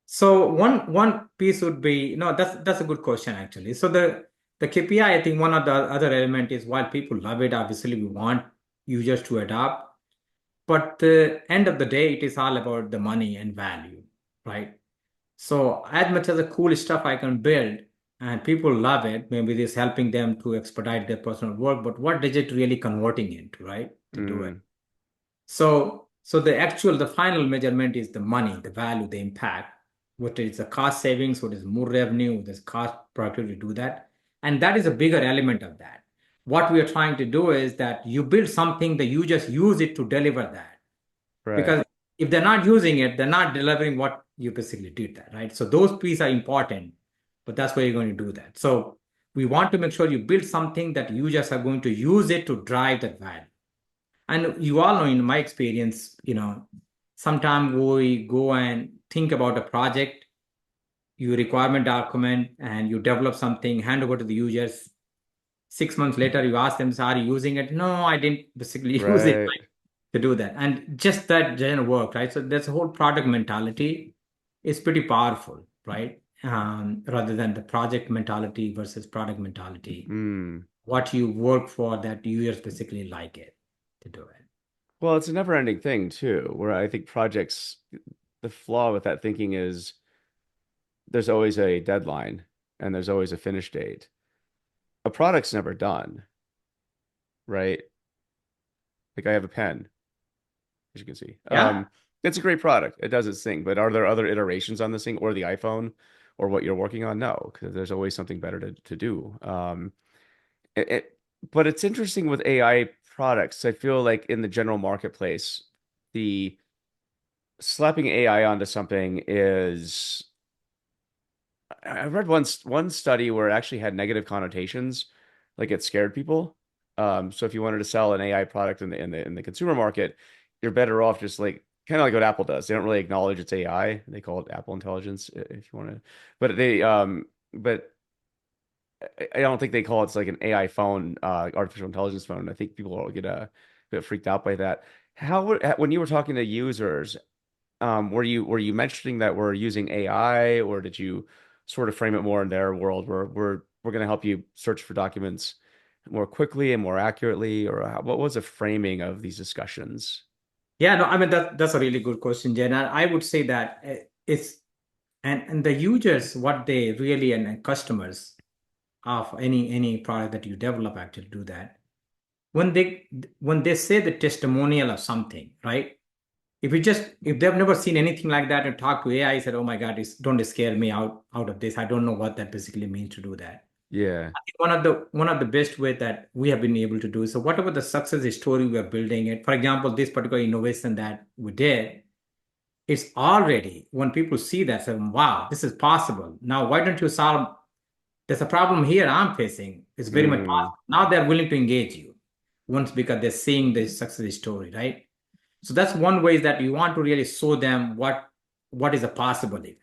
So one piece would be no, that's a good question actually. So the KPI, I think one of the other element is while people love it, obviously we want users to adopt. But the end of the day, it is all about the money and value, right? So as much as the cool stuff I can build and people love it, maybe this helping them to expedite their personal work, but what is it really converting into, right? To do it. Mm. So the final measurement is the money, the value, the impact. What is the cost savings? What is more revenue? What is cost productivity to do that? And that is a bigger element of that. What we are trying to do is that you build something that you just use it to deliver that. Right. Because if they're not using it, they're not delivering what you basically did that, right? So those pieces are important, but that's where you're going to do that. So We want to make sure you build something that users are going to use it to drive that value. And you all know, in my experience, sometimes we go and think about a project, you requirement document, and you develop something, hand over to the users. 6 months later, you ask them, "So are you using it?" No, I didn't basically use it Right. to do that. And just that didn't work, right? So that's a whole product mentality is pretty powerful, right? Rather than the project mentality versus product mentality. Hmm. What you work for, that users basically like it to do it. Well, it's a never-ending thing too, where I think projects, the flaw with that thinking is there's always a deadline and there's always a finish date. A product's never done, right? Like I have a pen, as you can see. Yeah. It's a great product. It does its thing, but are there other iterations on this thing or the iPhone or what you're working on? No, because there's always something better to do. It, it, but it's interesting with AI products. I feel like in the general marketplace, the slapping AI onto something is I read one study where it actually had negative connotations, like it scared people. So if you wanted to sell an AI product in the consumer market, you're better off just like kind of like what Apple does. They don't really acknowledge it's AI. They call it Apple Intelligence if you want to. But but I don't think they call it like an AI phone, artificial intelligence phone. I think people will get a bit freaked out by that. When you were talking to users, were you mentioning that we're using AI, or did you sort of frame it more in their world where we're going to help you search for documents more quickly and more accurately, or what was the framing of these discussions? Yeah, no, I mean that's a really good question, Jen. And I would say that it's and the users, what they really and customers of any product that you develop actually do that. When they say the testimonial of something, right? If they've never seen anything like that and talk to AI, said, "Oh my God, don't scare me out of this. I don't know what that basically means to do that." Yeah. I think one of the best way that we have been able to do, so whatever the success story we are building it, for example, this particular innovation that we did, it's already when people see that, say, "Wow, this is possible." Now, why don't you solve? There's a problem here I'm facing. It's very much Hmm. possible. Now they're willing to engage you once because they're seeing the success story, right? So that's one way that you want to really show them what is a possibility.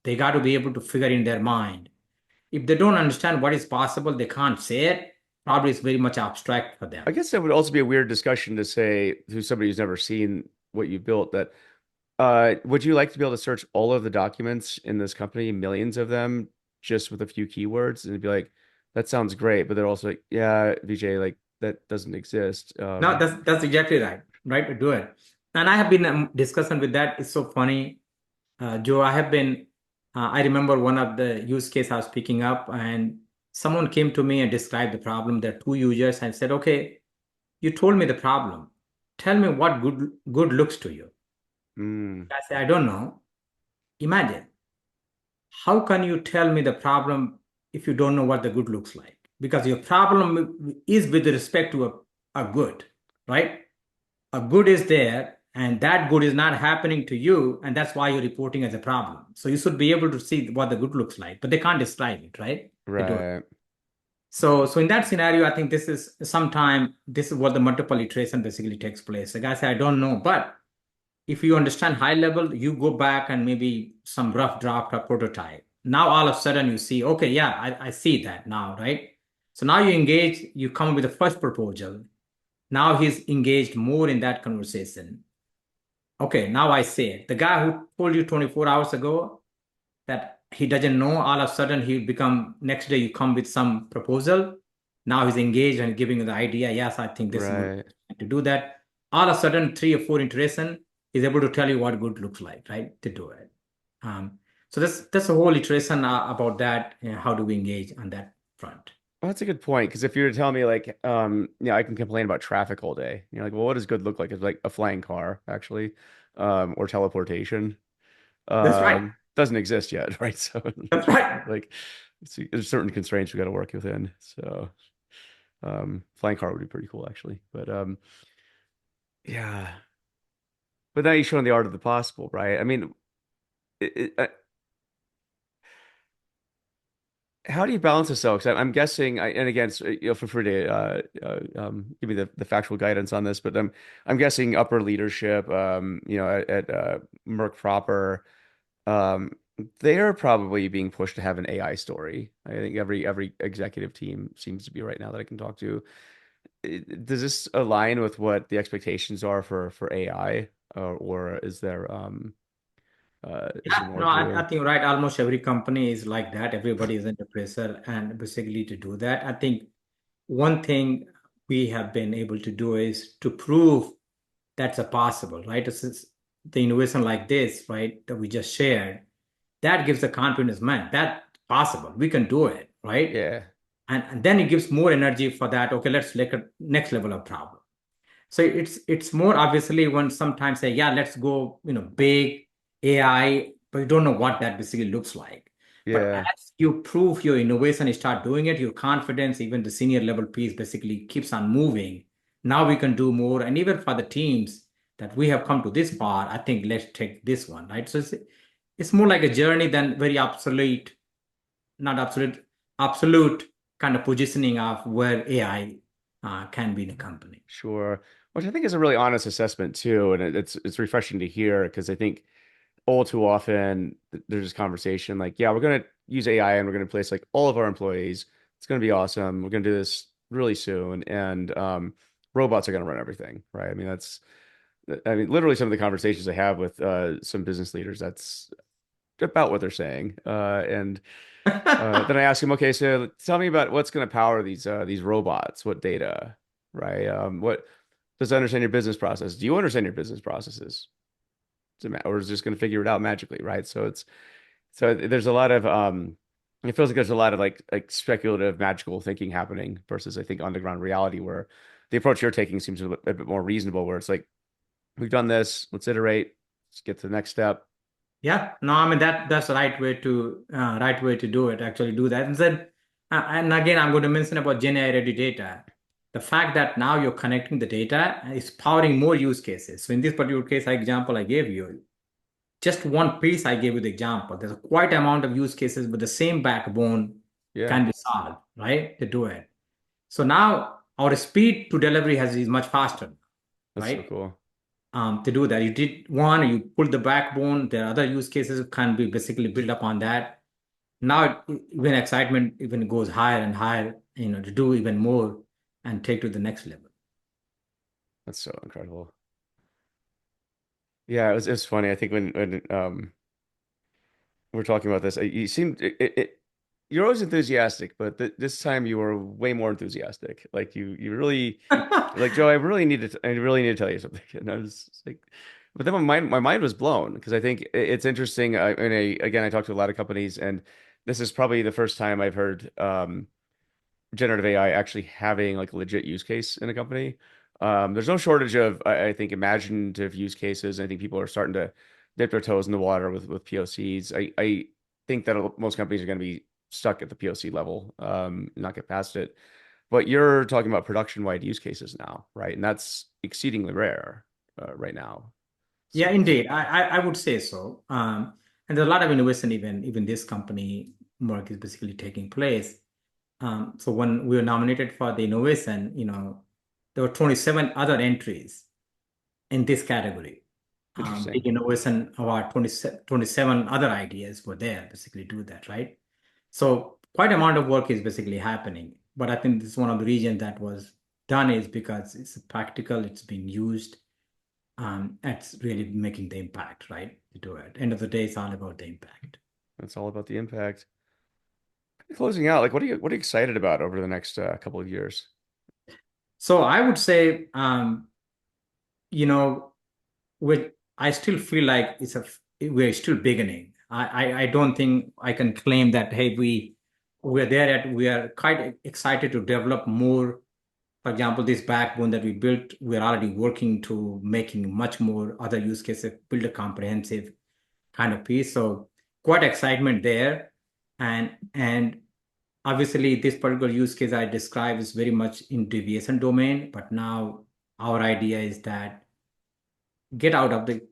They got to be able to figure in their mind. If they don't understand what is possible, they can't say it. Probably it's very much abstract for them. I guess that would also be a weird discussion to say to somebody who's never seen what you built that would you like to be able to search all of the documents in this company, millions of them, just with a few keywords, and be like, that sounds great, but they're also like, yeah, Vijay, like that doesn't exist. No, that's exactly right. Right to do it. And I have been discussing with that. It's so funny, Joe. I remember one of the use case I was picking up, and someone came to me and described the problem. There are two users, and said, "Okay, you told me the problem. Tell me what good looks to you." Mm, I said, "I don't know." Imagine, how can you tell me the problem if you don't know what the good looks like? Because your problem is with respect to a good, right? A good is there, and that good is not happening to you, and that's why you're reporting as a problem. So you should be able to see what the good looks like, but they can't describe it, right? They do it. right. So in that scenario, I think this is what the multiple iteration basically takes place. The guy say, "I don't know," but if you understand high level, you go back and maybe some rough draft or prototype. Now all of a sudden you see, okay, yeah, I see that now, right? So now you engage, you come up with the first proposal. Now he's engaged more in that conversation. Okay, now I see it. The guy who told you 24 hours ago that he doesn't know, all of a sudden he become next day you come with some proposal. Now he's engaged and giving you the idea. Yes, I think this would Right. to do that. All of a sudden, 3 or 4 iteration is able to tell you what good looks like, right? To do it. So that's a whole iteration about that. How do we engage on that front? Well, that's a good point because if you were to tell me like, yeah, I can complain about traffic all day. You're like, well, what does good look like? It's like a flying car, actually, or teleportation. That's right. Doesn't exist yet, right? So, That's right. like, there's certain constraints we got to work within. So, flying car would be pretty cool, actually. But yeah. But now you're showing the art of the possible, right? I mean, it, it, how do you balance this though? Because I'm guessing, and again, feel free to give me the factual guidance on this, but I'm guessing upper leadership, at Merck proper, um, they are probably being pushed to have an AI story. I think every executive team seems to be right now that I can talk to. Does this align with what the expectations are for AI, or is there Yeah, more no, I to? think right. Almost every company is like that. Everybody is under pressure, and basically to do that, I think one thing we have been able to do is to prove that's a possible, right? This is the innovation like this, right, that we just shared. That gives the confidence, man, that's possible. We can do it, right? Yeah, And then it gives more energy for that. Okay, let's look at next level of problem. So it's more obviously when sometimes say, yeah, let's go, big AI, but you don't know what that basically looks like. But yeah, as you prove your innovation, you start doing it, your confidence, even the senior level piece basically keeps on moving. Now we can do more. And even for the teams that we have come to this far, I think let's take this one, right? So it's more like a journey than very absolute, not absolute, absolute kind of positioning of where AI can be in a company. sure. Which I think is a really honest assessment too, and it's refreshing to hear because I think all too often there's this conversation like, yeah, we're gonna use AI and we're gonna place like all of our employees. It's gonna be awesome. We're gonna do this really soon, and robots are gonna run everything, right? I mean, literally some of the conversations I have with some business leaders, that's about what they're saying. And then I ask them, okay, so tell me about what's going to power these robots. What data, right? What does it understand your business process? Do you understand your business processes? Or is it just going to figure it out magically, right? So there's a lot of it feels like there's a lot of like speculative, magical thinking happening versus I think on the ground reality where the approach you're taking seems a bit more reasonable, where it's like we've done this, let's iterate, let's get to the next step. Yeah, no, I mean that's the right way to do it. Actually, do that, and then and again, I'm going to mention about GenAI-ready data. The fact that now you're connecting the data is powering more use cases. So in this particular case, example I gave you, just one piece I gave you the example. There's a quite amount of use cases with the same backbone Yeah, can be solved, right? To do it. So now our speed to delivery has is much faster, that's so right? cool. To do that. You did one, you pulled the backbone. There are other use cases can be basically built upon that. Now, even excitement even goes higher and higher, to do even more and take to the next level. That's so incredible. Yeah, it's funny. I think when we're talking about this, you seem you're always enthusiastic, but this time you were way more enthusiastic. Like you really like Joe. I really need to tell you something. And I was like, but then my mind was blown because I think it's interesting. Again, I talked to a lot of companies, and this is probably the first time I've heard generative AI actually having like a legit use case in a company. There's no shortage of, I think, imaginative use cases. I think people are starting to dip their toes in the water with POCs. I think that most companies are going to be stuck at the POC level, not get past it. But you're talking about production-wide use cases now, right? And that's exceedingly rare right now. Yeah, So indeed. I would say so. And there's a lot of innovation even this company work is basically taking place. So when we were nominated for the innovation, there were 27 other entries in this category. Big interesting. innovation about 27 other ideas were there, basically do that, right? So quite amount of work is basically happening. But I think this is one of the reasons that was done is because it's practical, it's being used, it's really making the impact, right? To do it. End of the day, it's all about the impact. That's all about the impact. Closing out, like what are you excited about over the next couple of years? So I would say, you know, with I still feel like we're still beginning. I don't think I can claim that hey we are quite excited to develop more. For example, this backbone that we built, we're already working to making much more other use cases, build a comprehensive kind of piece. So quite excitement there. And obviously this particular use case I described is very much in deviation domain, but now our idea is that get out of the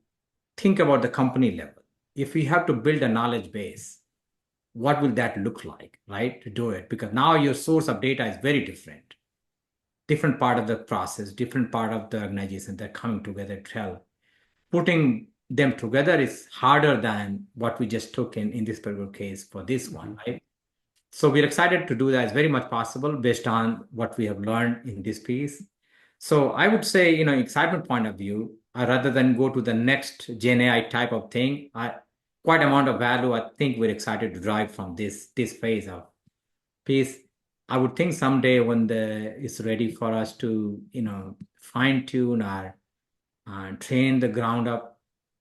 think about the company level. If we have to build a knowledge base, what will that look like, right? To do it, because now your source of data is very different, different part of the process, different part of the organization. They're coming together to help. Putting them together is harder than what we just took in this particular case for this one, Mhm. right? So we're excited to do that. It's very much possible based on what we have learned in this piece. So I would say, excitement point of view, rather than go to the next Gen AI type of thing, quite amount of value. I think we're excited to drive from this phase of piece. I would think someday when it's ready for us to, fine tune our train the ground up,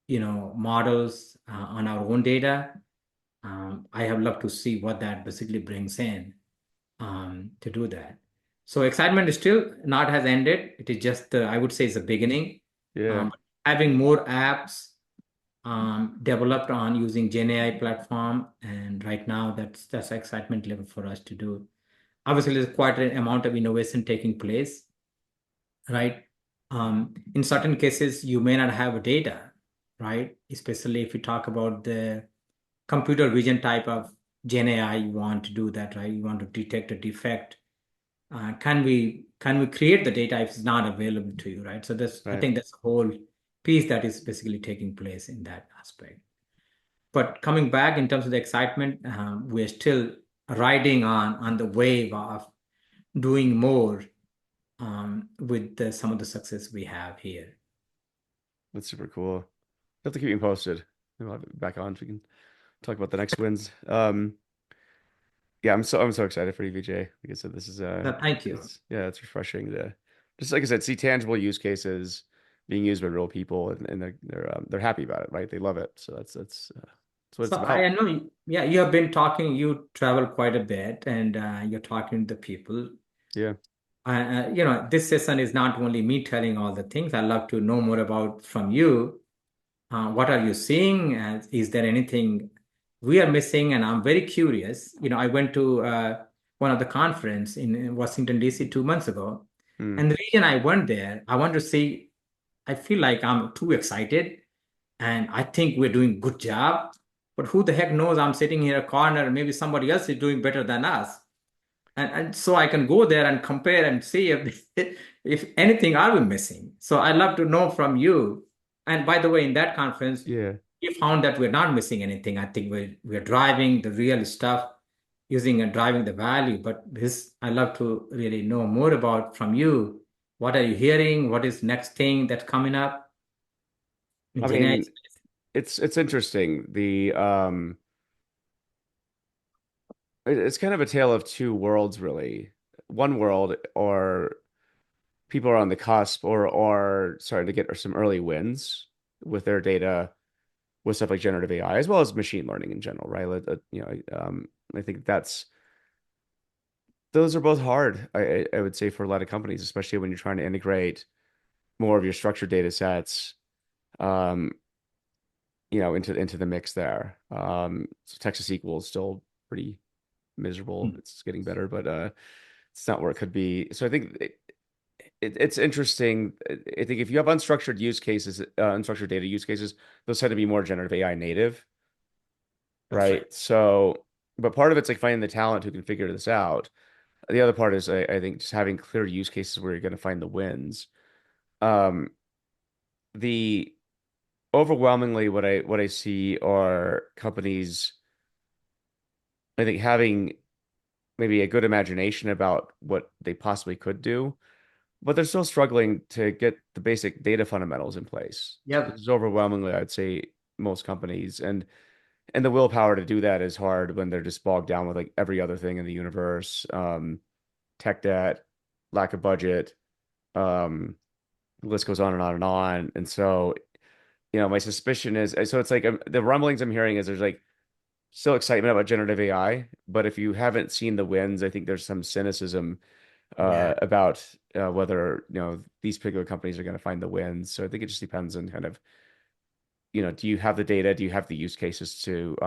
models on our own data. I have loved to see what that basically brings in to do that. So excitement is still not has ended. It is just I would say it's a beginning. Yeah, Having more apps developed on using GenAI platform, and right now that's excitement level for us to do. Obviously, there's quite an amount of innovation taking place, right? In certain cases, you may not have data, right? Especially if you talk about the computer vision type of Gen AI, you want to do that, right? You want to detect a defect. Can we create the data if it's not available to you, right? So that's I right. think that's a whole piece that is basically taking place in that aspect. But coming back in terms of the excitement, we're still riding on the wave of doing more with some of the success we have here. That's super cool. You have to keep me posted. Maybe I'll have it back on so we can talk about the next wins. Yeah, I'm so excited for you, Vijay. Like I said, this is No, thank you. it's yeah, it's refreshing to just like I said, see tangible use cases being used by real people, and they're happy about it, right? They love it. So that's what it's So I about. know, yeah, you have been talking, you travel quite a bit, and you're talking to the people. Yeah. This session is not only me telling all the things. I'd love to know more about from you. What are you seeing? Is there anything we are missing? And I'm very curious. I went to one of the conference in Washington, D.C. 2 months ago. Hmm. And the reason I went there, I want to see, I feel like I'm too excited and I think we're doing good job. But who the heck knows? I'm sitting here a corner, maybe somebody else is doing better than us. And so I can go there and compare and see if anything are we missing. So I'd love to know from you. And by the way, in that conference, Yeah. we found that we're not missing anything. I think we're driving the real stuff, using and driving the value. But this, I love to really know more about from you. What are you hearing? What is next thing that's coming up in I Gen AI? mean, it's interesting. It's kind of a tale of two worlds, really. One world, or people are on the cusp or starting to get some early wins with their data with stuff like generative AI as well as machine learning in general, right? I think those are both hard. I would say for a lot of companies, especially when you're trying to integrate more of your structured data sets, um, into the mix there. So Texas SQL is still pretty miserable. It's getting better, but it's not where it could be. So I think it's interesting. I think if you have unstructured use cases, unstructured data use cases, those tend to be more generative AI native, That's right. right? So, but part of it's like finding the talent who can figure this out. The other part is I think just having clear use cases where you're going to find the wins. Um, the overwhelmingly what I see are companies, I think, having maybe a good imagination about what they possibly could do, but they're still struggling to get the basic data fundamentals in place. This Yep. is overwhelmingly, I'd say, most companies, and the willpower to do that is hard when they're just bogged down with like every other thing in the universe, tech debt, lack of budget, the list goes on and on and on. And so, my suspicion is, so it's like the rumblings I'm hearing is there's like still excitement about generative AI, but if you haven't seen the wins, I think there's some cynicism Yeah. about whether these particular companies are going to find the wins. So I think it just depends on kind of do you have the data? Do you have the use cases to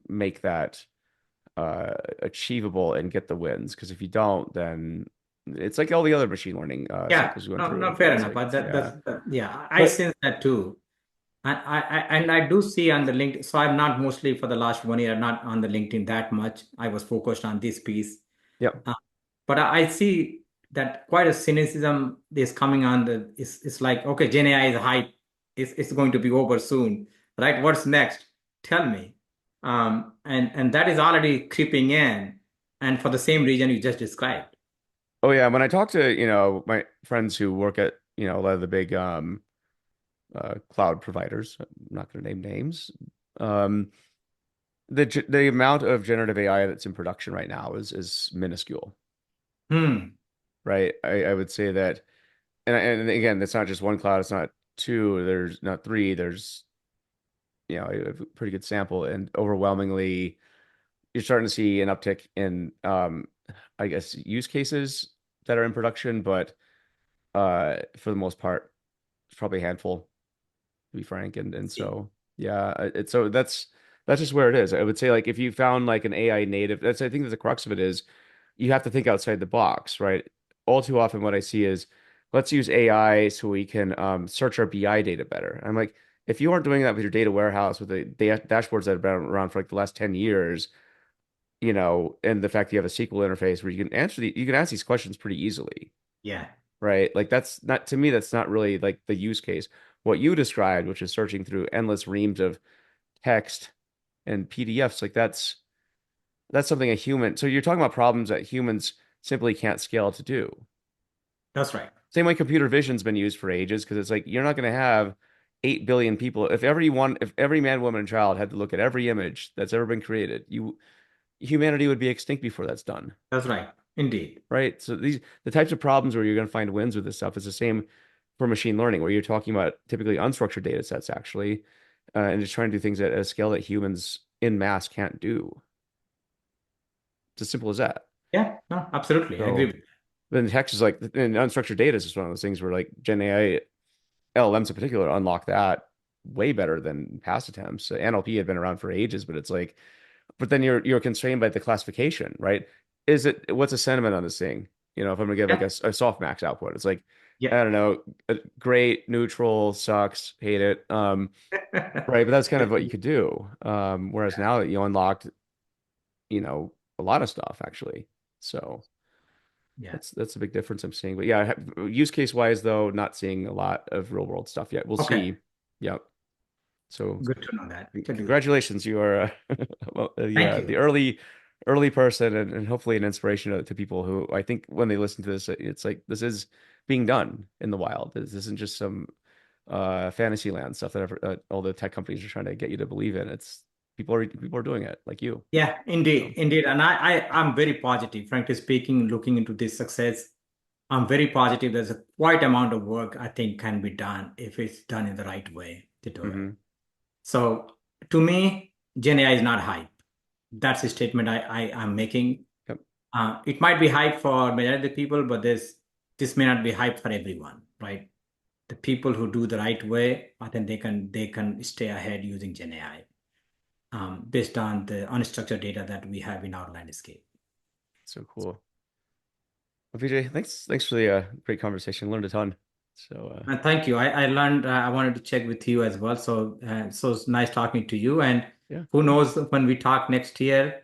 make that achievable and get the wins? Because if you don't, then it's like all the other machine learning Yeah. cycles we went No, through. no, fair It's enough. like, But yeah. yeah, I But sense that too. And I do see on the LinkedIn. So I'm not mostly for the last 1 year, I'm not on the LinkedIn that much. I was focused on this piece. Yep. Uh, but I see that quite a cynicism is coming on it's like, okay, Gen AI is hype. It's going to be over soon, right? What's next? Tell me. And that is already creeping in, and for the same reason you just described. Oh yeah, when I talk to, my friends who work at, a lot of the big cloud providers, I'm not going to name names. Um, the amount of generative AI that's in production right now is minuscule, Hmm. right? I would say that, and again, it's not just one cloud, it's not two, there's not three, there's a pretty good sample, and overwhelmingly, you're starting to see an uptick in, I guess, use cases that are in production, but for the most part, it's probably a handful, to be frank. And See. so yeah, so that's just where it is. I would say like if you found like an AI native, that's I think that the crux of it is you have to think outside the box, right? All too often, what I see is let's use AI so we can search our BI data better. I'm like, if you aren't doing that with your data warehouse with the dashboards that have been around for like the last 10 years, and the fact that you have a SQL interface where you can ask these questions pretty easily, Yeah, right? Like that's not to me, that's not really like the use case. What you described, which is searching through endless reams of text and PDFs, like that's something a human. So you're talking about problems that humans simply can't scale to do. that's right. Same way computer vision's been used for ages, because it's like you're not going to have 8 billion people. If every man, woman, and child had to look at every image that's ever been created, humanity would be extinct before that's done. That's right. Indeed. Right? So the types of problems where you're going to find wins with this stuff is the same for machine learning, where you're talking about typically unstructured data sets actually, and just trying to do things at a scale that humans in mass can't do. It's as simple as that. Yeah, no, absolutely. I agree So with you. then text is like, and unstructured data is just one of those things where like Gen AI, LLMs in particular, unlock that way better than past attempts. So NLP had been around for ages, but it's like, but then you're constrained by the classification, right? What's a sentiment on this thing? If I'm gonna give like Yeah, a soft max output, it's like, yeah. I don't know, great, neutral, sucks, hate it. Right, but that's kind of what you could do. Whereas now that you unlocked, a lot of stuff actually. So Yeah. that's a big difference I'm seeing. But yeah, use case wise though, not seeing a lot of real world stuff yet. We'll Okay. see. Yep. So Good to know that. To do that. congratulations, you are well, Thank the you. early person, and hopefully an inspiration to people who I think when they listen to this, it's like this is being done in the wild. This isn't just some fantasy land stuff that all the tech companies are trying to get you to believe in. It's people are doing it like you. Yeah, indeed, So, indeed. And I'm very positive, frankly speaking, looking into this success. I'm very positive there's a quite amount of work I think can be done if it's done in the right way to do it. hmm So to me, Gen AI is not hype. That's a statement I'm making. yep, It might be hype for majority of the people, but this may not be hype for everyone, right? The people who do the right way, I think they can stay ahead using Gen AI, based on the unstructured data that we have in our landscape. so cool. Well, Vijay, thanks for the great conversation. Learned a ton. So And thank you. I learned. I wanted to check with you as well. So it's nice talking to you. And yeah, who knows, when we talk next year,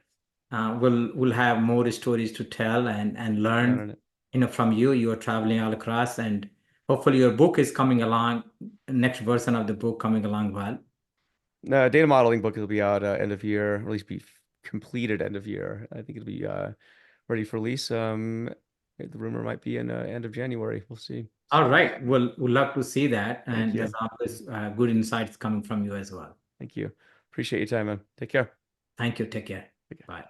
we'll have more stories to tell and count learn. on it. From you. You are traveling all across, and hopefully your book is coming along. Next version of the book coming along well. Data modeling book will be out end of year, or at least be completed end of year. I think it'll be ready for release. The rumor might be in end of January. We'll see. All So right. We'll love to see that, thank and there's you. always good insights coming from you as well. Thank you. Appreciate your time, man. Take care. Thank you. Take care. Take care. Bye.